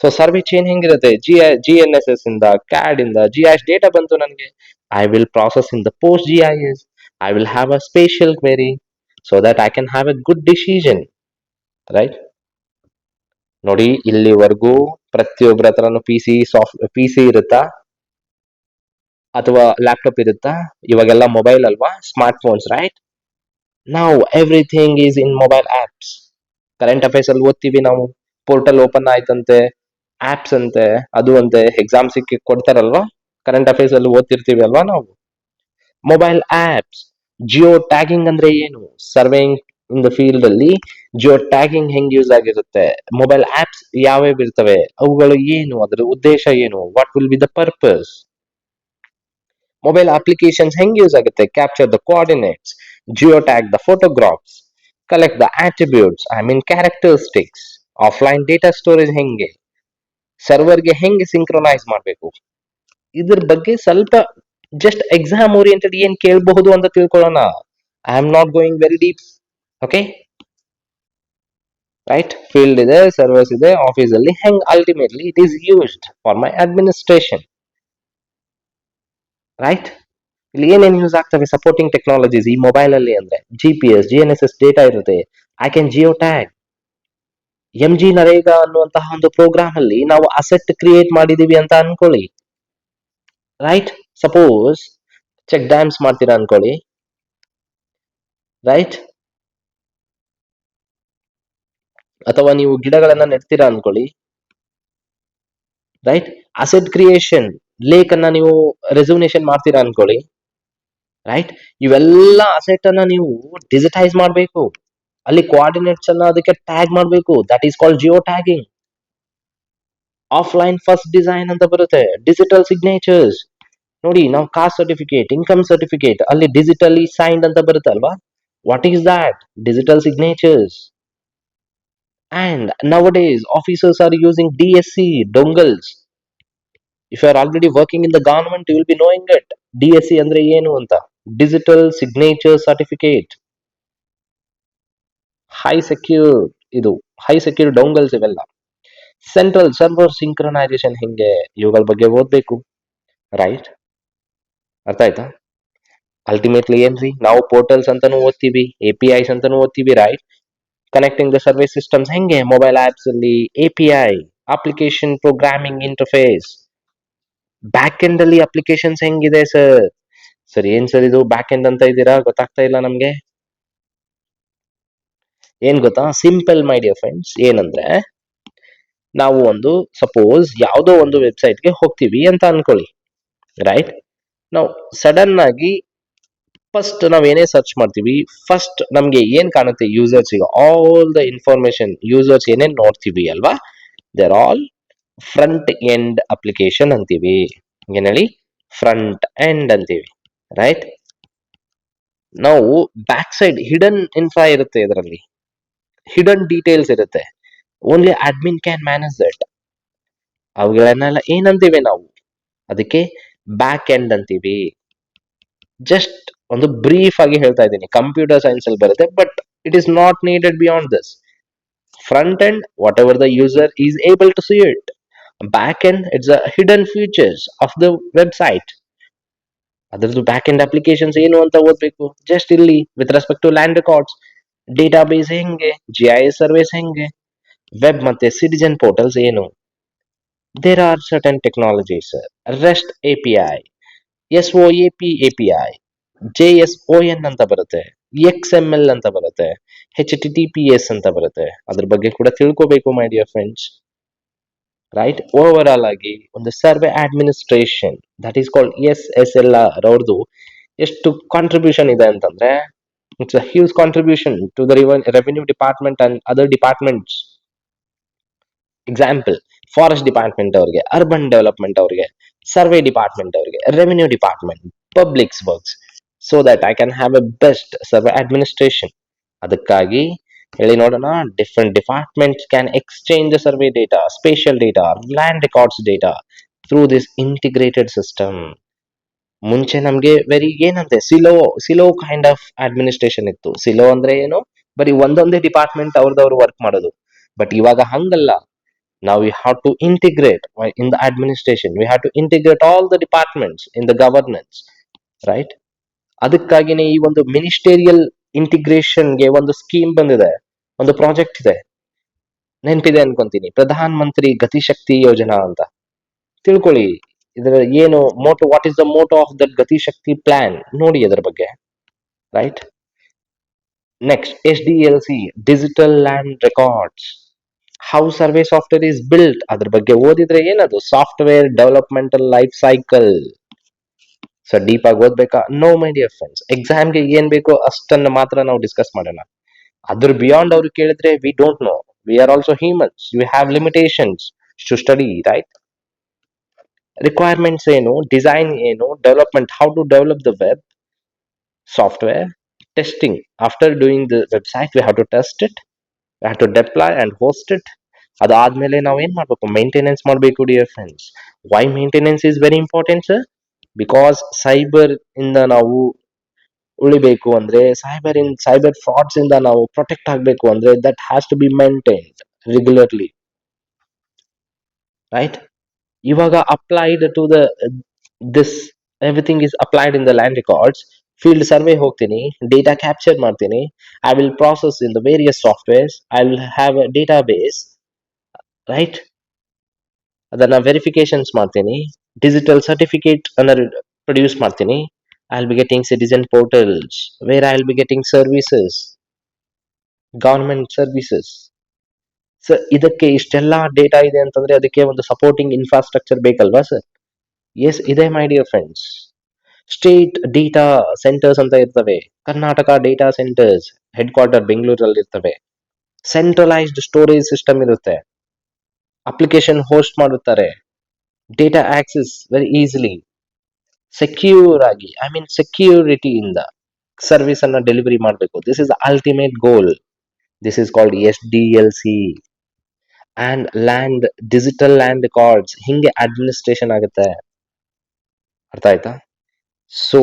So survey chain ಹೆಂಗಿರುತ್ತೆ? GNSS ಇಂದ, CAD ಇಂದ GIS ಡೇಟಾ ಬಂತು ನನಗೆ, I will process in the post GIS, I will have a spatial query so that I can have a good decision. Right? ನೋಡಿ, ಇಲ್ಲಿವರೆಗೂ ಪ್ರತಿಯೊಬ್ಬರ ಹತ್ರನು PC ಇರುತ್ತಾ ಅಥವಾ ಲ್ಯಾಪ್ಟಾಪ್ ಇರುತ್ತಾ? ಇವಾಗೆಲ್ಲ ಮೊಬೈಲ್ ಅಲ್ವಾ, ಸ್ಮಾರ್ಟ್ ಫೋನ್ಸ್. ರೈಟ್? ನಾವು everything is in mobile apps. Current affairs ಅಲ್ಲಿ ಓದ್ತೀವಿ ನಾವು, ಪೋರ್ಟಲ್ ಓಪನ್ ಆಯ್ತಂತೆ, ಆಪ್ಸ್ ಅಂತೆ, ಅದು ಅಂತೆ, ಎಕ್ಸಾಮ್ಸ್ ಕೊಡ್ತಾರಲ್ವಾ, ಕರೆಂಟ್ ಅಫೇರ್ಸ್ ಅಲ್ಲಿ ಓದ್ತಿರ್ತೀವಿ ಅಲ್ವಾ ನಾವು. Mobile apps. ಜಿಯೋ ಟ್ಯಾಗಿಂಗ್ ಅಂದ್ರೆ ಏನು? ಸರ್ವೇಯಿಂಗ್ ಇನ್ ದ ಫೀಲ್ಡ್ ಅಲ್ಲಿ ಜಿಯೋ ಟ್ಯಾಗಿಂಗ್ ಹೆಂಗ್ ಯೂಸ್ ಆಗಿರುತ್ತೆ? ಮೊಬೈಲ್ ಆಪ್ಸ್ ಯಾವ್ಯಾವ ಇರ್ತವೆ, ಅವುಗಳು ಏನು, ಅದರ ಉದ್ದೇಶ ಏನು, what will be the purpose? Mobile applications ಹೆಂಗ್ ಯೂಸ್ ಆಗುತ್ತೆ? Capture the coordinates, geo tag the photographs, collect the attributes, I mean characteristics. Offline data storage ಹೆಂಗೆ, ಸರ್ವರ್ಗೆ ಹೆಂಗೆ ಸಿಂಕ್ರೊನೈಸ್ ಮಾಡಬೇಕು, ಇದ್ರ ಬಗ್ಗೆ ಸ್ವಲ್ಪ ಜಸ್ಟ್ ಎಕ್ಸಾಮ್ ಓರಿಯೆಂಟೆಡ್ ಏನ್ ಕೇಳಬಹುದು ಅಂತ ತಿಳ್ಕೊಳ್ಳೋಣ. I am not going very deep. Okay? Right? Field ಇದೆ, ಸರ್ವರ್ಸ್ ಇದೆ, ಆಫೀಸ್ ಅಲ್ಲಿ ಹೆಂಗ್ ultimately it is used for my administration. Right? ಇಲ್ಲಿ ಏನೇನು ಯೂಸ್ ಆಗ್ತವೆ ಸಪೋರ್ಟಿಂಗ್ ಟೆಕ್ನಾಲಜೀಸ್ ಈ ಮೊಬೈಲ್ ಅಲ್ಲಿ ಅಂದ್ರೆ? GPS, GNSS ಡೇಟಾ ಇರುತ್ತೆ. I can geo tag. MG NREGA ಅನ್ನುವಂತಹ ಒಂದು ಪ್ರೋಗ್ರಾಮ್ ಅಲ್ಲಿ ನಾವು ಅಸೆಟ್ ಕ್ರಿಯೇಟ್ ಮಾಡಿದೀವಿ ಅಂತ ಅನ್ಕೊಳ್ಳಿ. ರೈಟ್? ಸಪೋಸ್ ಚೆಕ್ ಡ್ಯಾಮ್ಸ್ ಮಾಡ್ತೀರಾ ಅನ್ಕೊಳ್ಳಿ. ರೈಟ್? ಅಥವಾ ನೀವು ಗಿಡಗಳನ್ನ ನೆಡ್ತೀರಾ ಅನ್ಕೊಳ್ಳಿ. ರೈಟ್? ಅಸೆಟ್ ಕ್ರಿಯೇಷನ್, ಲೇಕ್ ಅನ್ನ ನೀವು ರೆಸರ್ವೇಷನ್ ಮಾಡ್ತೀರಾ ಅನ್ಕೊಳ್ಳಿ. ರೈಟ್? ಇವೆಲ್ಲ ಅಸೆಟ್ ಅನ್ನ ನೀವು ಡಿಜಿಟೈಸ್ ಮಾಡಬೇಕು. ಅಲ್ಲಿ ಕೋಆರ್ಡಿನೇಟ್ಸ್ ಅನ್ನ ಅದಕ್ಕೆ ಟ್ಯಾಗ್ ಮಾಡಬೇಕು. That is called geo tagging. Offline first design ಅಂತ ಬರುತ್ತೆ. ಡಿಜಿಟಲ್ ಸಿಗ್ನೇಚರ್ಸ್ ನೋಡಿ, ನಾವು ಕಾಸ್ಟ್ ಸರ್ಟಿಫಿಕೇಟ್, ಇನ್ಕಮ್ ಸರ್ಟಿಫಿಕೇಟ್ ಅಲ್ಲಿ ಡಿಜಿಟಲಿ ಸೈನ್ಡ್ ಅಂತ ಬರುತ್ತೆ ಅಲ್ವಾ. What is that? Digital signatures. And nowadays, officers are using DSC dongles. If you are already working in the government, you will be knowing it. DSC ಅಂದ್ರೆ ಏನು ಅಂತ. Digital Signature Certificate. High secure ಇದು high secure ಡೊಂಗಲ್ಸ್ ಇವೆಲ್ಲ. Central server synchronisation ಹಿಂಗೆ ಇವುಗಳ ಬಗ್ಗೆ ಓದ್ಬೇಕು. Right, ಅರ್ಥ ಆಯ್ತಾ? ಅಲ್ಟಿಮೇಟ್ಲಿ ಏನ್ರಿ, ನಾವು ಪೋರ್ಟಲ್ಸ್ ಅಂತಾನು ಓದ್ತೀವಿ, APIs ಅಂತಾನು ಓದ್ತೀವಿ. Right, connecting the service systems ಹೆಂಗೆ ಮೊಬೈಲ್ ಆಪ್ಸ್ ಅಲ್ಲಿ API, application programming interface. Back end ಅಲ್ಲಿ ಅಪ್ಲಿಕೇಶನ್ಸ್ ಹೆಂಗಿದೆ ಸರ್? ಸರ್ ಏನ್ ಸರ್ ಇದು ಬ್ಯಾಕ್ ಎಂಡ್ ಅಂತ ಇದ್ದೀರಾ, ಗೊತ್ತಾಗ್ತಾ ಇಲ್ಲ ನಮ್ಗೆ. ಏನ್ ಗೊತ್ತಾ, ಸಿಂಪಲ್ ಮೈ ಡಿಯರ್ ಫ್ರೆಂಡ್ಸ್. ಏನಂದ್ರೆ, ನಾವು ಒಂದು ಸಪೋಸ್ ಯಾವುದೋ ಒಂದು ವೆಬ್ಸೈಟ್ಗೆ ಹೋಗ್ತೀವಿ ಅಂತ ಅನ್ಕೊಳ್ಳಿ. ರೈಟ್, ನಾವು ಸಡನ್ ಆಗಿ ಫಸ್ಟ್ ನಾವ್ ಏನೇ ಸರ್ಚ್ ಮಾಡ್ತೀವಿ, ಫಸ್ಟ್ ನಮ್ಗೆ ಏನ್ ಕಾಣುತ್ತೆ ಯೂಸರ್ಸ್ ಗೆ, ಆಲ್ ದ ಇನ್ಫಾರ್ಮೇಶನ್ ಯೂಸರ್ಸ್ ಏನೇನ್ ನೋಡ್ತೀವಿ ಅಲ್ವಾ, there all front end application ಅಂತೀವಿ. ಏನ್ ಹೇಳಿ? ಫ್ರಂಟ್ ಎಂಡ್ ಅಂತೀವಿ. ರೈಟ್, ನಾವು ಬ್ಯಾಕ್ ಸೈಡ್ ಹಿಡನ್ ಇನ್ಫ್ರಾ ಇರುತ್ತೆ, ಇದರಲ್ಲಿ ಹಿಡನ್ ಡೀಟೇಲ್ಸ್ ಇರುತ್ತೆ. Only admin can manage that. ಅವುಗಳನ್ನೆಲ್ಲ ಏನಂತೀವಿ ನಾವು? ಅದಕ್ಕೆ ಬ್ಯಾಕ್ ಎಂಡ್ ಅಂತೀವಿ. ಜಸ್ಟ್ ಒಂದು ಬ್ರೀಫ್ ಆಗಿ ಹೇಳ್ತಾ ಇದ್ದೀನಿ, ಕಂಪ್ಯೂಟರ್ ಸೈನ್ಸ್ ಅಲ್ಲಿ ಬರುತ್ತೆ, but it is not needed beyond this. Front end, whatever the user is able to see it. Back end, it's a hidden features of the website. ಅದರದ್ದು back end applications ಏನು ಅಂತ ಓದ್ಬೇಕು. Just ಇಲ್ಲಿ with respect to land records, database ಹೆಂಗೆ, GIS service ಹೆಂಗೆ, web ಮತ್ತೆ citizen portals ಏನು. There are certain technologies, rest API, SOAP API, JSON ಅಂತ ಬರುತ್ತೆ, XML ಅಂತ ಬರುತ್ತೆ, HTTPS ಅಂತ ಬರುತ್ತೆ. ಅದ್ರ ಬಗ್ಗೆ ಕೂಡ ತಿಳ್ಕೋಬೇಕು my dear friends. Right, over all ಆಗಿ ಒಂದು survey administration, that is called SSLR ಅವ್ರದ್ದು ಎಷ್ಟು ಕಾಂಟ್ರಿಬ್ಯೂಷನ್ ಇದೆ ಅಂತಂದ್ರೆ, it's a huge contribution to the revenue department and other departments. Example, forest department ಅವರಿಗೆ, ಅರ್ಬನ್ ಡೆವಲಪ್ಮೆಂಟ್ ಅವರಿಗೆ, ಸರ್ವೆ ಡಿಪಾರ್ಟ್ಮೆಂಟ್ ಅವರಿಗೆ, revenue department, publics works, so that I can have a best survey administration. ಅದಕ್ಕಾಗಿ ಹೇಳಿ ನೋಡೋಣ, different departments can exchange the survey data, spatial data, land records data through this integrated system. ಮುಂಚೆ ನಮ್ಗೆ very ಏನಂತೆ ಸಿಲೋ kind of administration ಇತ್ತು. ಸಿಲೋ ಅಂದ್ರೆ ಏನು, ಬರೀ ಒಂದೊಂದೇ ಡಿಪಾರ್ಟ್ಮೆಂಟ್ ಅವ್ರದವ್ರು ವರ್ಕ್ ಮಾಡೋದು. ಬಟ್ ಇವಾಗ ಹಂಗಲ್ಲ. Now we have to integrate in the administration. We have to integrate all the departments in the governance, right? ಅದಕ್ಕಾಗಿನೇ ಈ ಒಂದು ಮಿನಿಸ್ಟೇರಿಯಲ್ ಇಂಟಿಗ್ರೇಷನ್ಗೆ ಒಂದು ಸ್ಕೀಮ್ ಬಂದಿದೆ, ಒಂದು ಪ್ರಾಜೆಕ್ಟ್ ಇದೆ, ನೆನಪಿದೆ ಅನ್ಕೊಂತೀನಿ, ಪ್ರಧಾನ್ ಮಂತ್ರಿ ಗತಿಶಕ್ತಿ ಯೋಜನಾ ಅಂತ. ತಿಳ್ಕೊಳ್ಳಿ ಇದರ ಏನು motto, what is the motto of that Gati Shakti plan, ನೋಡಿ ಅದ್ರ ಬಗ್ಗೆ. Right, next SDLC, digital land records. How survey software is built, ಅದ್ರ ಬಗ್ಗೆ ಓದಿದ್ರೆ ಏನದು software developmental life cycle. So deep ಆಗಿ ಓದ್ಬೇಕಾ? No my dear friends. ಎಕ್ಸಾಮ್ಗೆ ಏನ್ ಬೇಕೋ ಅಷ್ಟನ್ನ ಮಾತ್ರ ನಾವು ಡಿಸ್ಕಸ್ ಮಾಡೋಣ. ಅದ್ರ ಬಿಯಾಂಡ್ ಅವ್ರು ಕೇಳಿದ್ರೆ we don't know. We are also humans, you have limitations to study. Right, requirements ಏನು, ಡಿಸೈನ್ ಏನು, development, how to develop the web software, testing. After doing the website we have to test it, we have to deploy and host it. ಅದಾದ್ಮೇಲೆ ನಾವು ಏನ್ ಮಾಡ್ಬೇಕು? Maintenance ಮಾಡಬೇಕು dear friends. Why maintenance is very important sir? Because cyber ಇಂದ ನಾವು ಉಳಿಬೇಕು ಅಂದ್ರೆ, cyber frauds ಇಂದ ನಾವು ಪ್ರೊಟೆಕ್ಟ್ ಆಗಬೇಕು ಅಂದ್ರೆ, that has to be maintained regularly. Right, ಇವಾಗ applied to the this everything is applied in the land records. Field survey ಹೋಗ್ತೀನಿ, ಡೇಟಾ ಕ್ಯಾಪ್ಚರ್ ಮಾಡ್ತೀನಿ, I will process in the various softwares, I will have a database. Right, ಅದನ್ನ verifications ಮಾಡ್ತೀನಿ, digital certificate ಅನ್ನ produce ಮಾಡ್ತೀನಿ. I will be getting citizen portals where I will be getting services, government services. Sir ಇದಕ್ಕೆ ಇಷ್ಟೆಲ್ಲಾ data ಇದೆ ಅಂತಂದ್ರೆ ಅದಕ್ಕೆ ಒಂದು ಸಪೋರ್ಟಿಂಗ್ ಇನ್ಫ್ರಾಸ್ಟ್ರಕ್ಚರ್ ಬೇಕಲ್ವಾ ಸರ್? ಎಸ್ ಇದೆ my dear friends. State data centres ಅಂತ ಇರ್ತವೆ. Karnataka data centres head quarter ಬೆಂಗಳೂರಲ್ಲಿ ಇರ್ತವೆ. ಸೆಂಟ್ರಲೈಸ್ಡ್ ಸ್ಟೋರೇಜ್ ಸಿಸ್ಟಮ್ ಇರುತ್ತೆ. ಅಪ್ಲಿಕೇಶನ್ ಹೋಸ್ಟ್ ಮಾಡುತ್ತಾರೆ. Data access very easily, secure ಆಗಿ, ಐ ಮೀನ್ ಸೆಕ್ಯೂರಿಟಿಯಿಂದ ಸರ್ವಿಸ್ ಅನ್ನ ಡೆಲಿವರಿ ಮಾಡಬೇಕು. This is ultimate goal. This is called SDLC. And land digital land records ಹಿಂಗೆ administration ಆಗುತ್ತೆ. ಅರ್ಥ ಆಯ್ತಾ? ಸೊ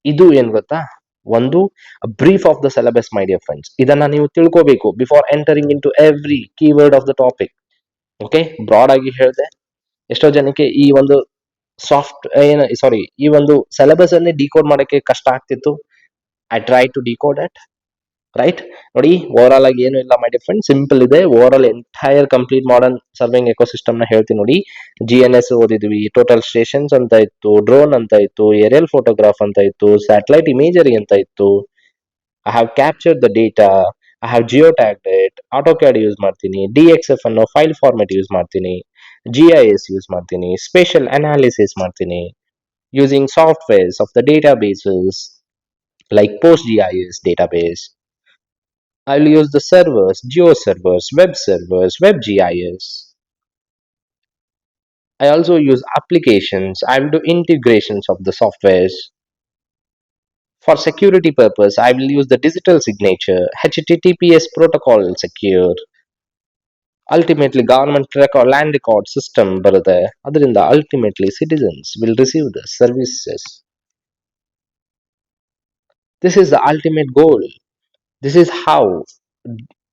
ಇದು ಏನ್ ಗೊತ್ತಾ, ಒಂದು brief of the syllabus my dear friends. ಇದನ್ನ ನೀವು ತಿಳ್ಕೋಬೇಕು before entering in to every keyword of the topic. Okay, broad ಆಗಿ ಹೇಳಿದೆ. ಎಷ್ಟೋ ಜನಕ್ಕೆ ಈ ಒಂದು ಈ ಒಂದು ಸಿಲೆಬಸ್ ಅನ್ನೇ ಡಿಕೋಡ್ ಮಾಡಕ್ಕೆ ಕಷ್ಟ ಆಗ್ತಿತ್ತು. I try to decode it, right? ನೋಡಿ, ಓವರ್ ಆಲ್ ಆಗಿ ಏನು ಇಲ್ಲ ಮೈ ಡಿಯರ್ ಫ್ರೆಂಡ್, ಸಿಂಪಲ್ ಇದೆ. Over all entire complete modern serving ecosystem ನ ಹೇಳ್ತೀನಿ ನೋಡಿ. GNS ಓದಿದ್ವಿ, ಟೋಟಲ್ ಸ್ಟೇಷನ್ಸ್ ಅಂತ ಇತ್ತು, ಡ್ರೋನ್ ಅಂತ ಇತ್ತು, ಏರಿಯಲ್ ಫೋಟೋಗ್ರಾಫ್ ಅಂತ ಇತ್ತು, ಸ್ಯಾಟಲೈಟ್ ಇಮೇಜರಿ ಅಂತ ಇತ್ತು. I have captured the data, I have Jio tagged it, AutoCAD use ಮಾಡ್ತೀನಿ, DXF ಅನ್ನೋ ಫೈಲ್ ಫಾರ್ಮೆಟ್ ಯೂಸ್ ಮಾಡ್ತೀನಿ, GIS ಯೂಸ್ ಮಾಡ್ತೀನಿ, ಸ್ಪೇಷಲ್ ಅನಾಲಿಸಿಸ್ ಮಾಡ್ತೀನಿ, using softwares of the databases like PostGIS database. I'll use the servers, GeoServers, web servers, WebGIS. I also use applications. I will do integrations of the softwares. For security purpose, I will use the digital signature, HTTPS protocol secure. Ultimately, government record, land record system ಬರುತ್ತೆ. ಅದರಿಂದ ultimately citizens will receive the services. This is the ultimate goal. This is how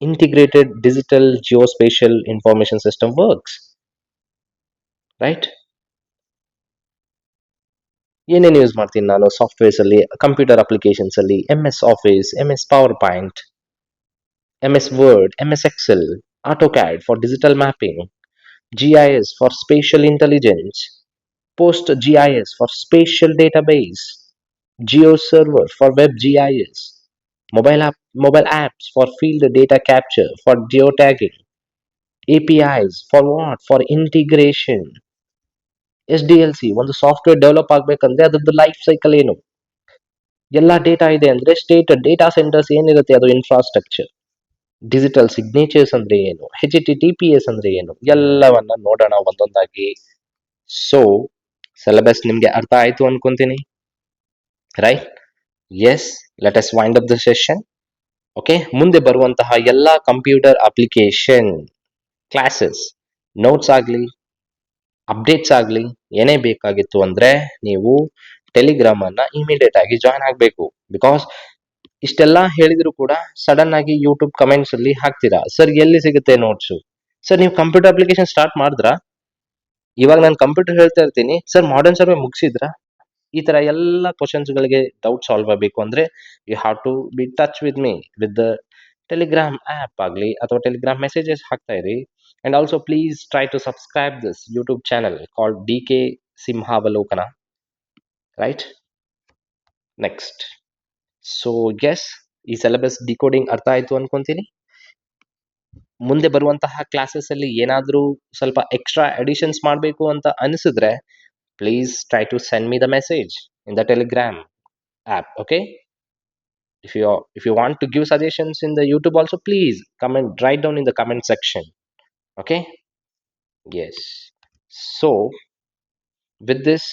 integrated digital geospatial information system works, right? ಏನೇನು use ಮಾಡ್ತೀನಿ ನಾನು softwares ಅಲ್ಲಿ, computer applications ಅಲ್ಲಿ MS Office, MS PowerPoint, MS Word, MS Excel, AutoCAD for digital mapping, GIS for spatial intelligence, PostGIS for spatial database, GeoServer for web GIS, mobile apps for field data capture, for geotagging, APIs for what? For integration. SDLC ಒಂದು software develop ಆಗ್ಬೇಕಂದ್ರೆ ಅದ್ರದ್ದು life cycle ಏನು, ಎಲ್ಲ data ಇದೆ ಅಂದ್ರೆ state data centres ಏನಿರುತ್ತೆ ಅದು infrastructure, digital signatures ಅಂದ್ರೆ ಏನು, HTTPS ಅಂದ್ರೆ ಏನು, ಎಲ್ಲವನ್ನ ನೋಡೋಣ ಒಂದೊಂದಾಗಿ. ಸೊ ಸಿಲೆಬಸ್ ನಿಮ್ಗೆ ಅರ್ಥ ಆಯ್ತು ಅನ್ಕೊಂತೀನಿ, right? Yes, let us wind up the session. Okay, ಮುಂದೆ ಬರುವಂತಹ ಎಲ್ಲಾ ಕಂಪ್ಯೂಟರ್ ಅಪ್ಲಿಕೇಶನ್ ಕ್ಲಾಸಸ್ ನೋಟ್ಸ್ ಆಗ್ಲಿ, ಅಪ್ಡೇಟ್ಸ್ ಆಗ್ಲಿ, ಏನೇ ಬೇಕಾಗಿತ್ತು ಅಂದ್ರೆ ನೀವು ಟೆಲಿಗ್ರಾಮ್ ಅನ್ನ ಇಮಿಡಿಯೇಟ್ ಆಗಿ ಜಾಯ್ನ್ ಆಗ್ಬೇಕು. ಬಿಕಾಸ್ ಇಷ್ಟೆಲ್ಲಾ ಹೇಳಿದ್ರು ಕೂಡ ಸಡನ್ ಆಗಿ ಯೂಟ್ಯೂಬ್ ಕಮೆಂಟ್ಸ್ ಅಲ್ಲಿ ಹಾಕ್ತೀರಾ, ಸರ್ ಎಲ್ಲಿ ಸಿಗುತ್ತೆ ನೋಟ್ಸು? ಸರ್ ನೀವು ಕಂಪ್ಯೂಟರ್ ಅಪ್ಲಿಕೇಶನ್ ಸ್ಟಾರ್ಟ್ ಮಾಡಿದ್ರಾ? ಇವಾಗ ನಾನು ಕಂಪ್ಯೂಟರ್ ಹೇಳ್ತಾ ಇರ್ತೀನಿ, ಸರ್ ಮಾಡರ್ನ್ ಸರ್ವೆ ಮುಗಿಸಿದ್ರಾ? ಈ ತರ ಎಲ್ಲ ಕ್ವಶನ್ಸ್ ಗಳಿಗೆ ಡೌಟ್ ಸಾಲ್ವ್ ಆಗಬೇಕು ಅಂದ್ರೆ you have to be touch with me with the Telegram app ಆಗಲಿ ಅಥವಾ ಟೆಲಿಗ್ರಾಮ್ ಮೆಸೇಜಸ್ ಹಾಕ್ತಾ ಇರಿ. And also please try to subscribe this YouTube channel called DK Simhavalokana, right? Next, so yes, ಈ syllabus decoding ಅರ್ಥ ಆಯ್ತು ಅನ್ಕೊಂತೀನಿ. ಮುಂದೆ ಬರುವಂತಹ ಕ್ಲಾಸಸ್ ಅಲ್ಲಿ ಏನಾದ್ರೂ ಸ್ವಲ್ಪ ಎಕ್ಸ್ಟ್ರಾ ಅಡಿಷನ್ಸ್ ಮಾಡಬೇಕು ಅಂತ ಅನಿಸಿದ್ರೆ please try to send me the message in the Telegram app. Okay, if you want to give suggestions in the YouTube also, please comment, write down in the comment section. Okay, yes. So with this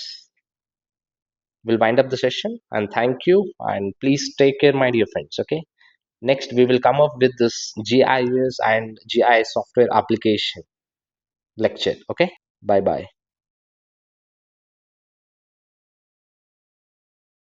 we'll wind up the session, and thank you, and please take care my dear friends. Okay, next we will come up with this GIS and GIS software application lecture. Okay, bye bye.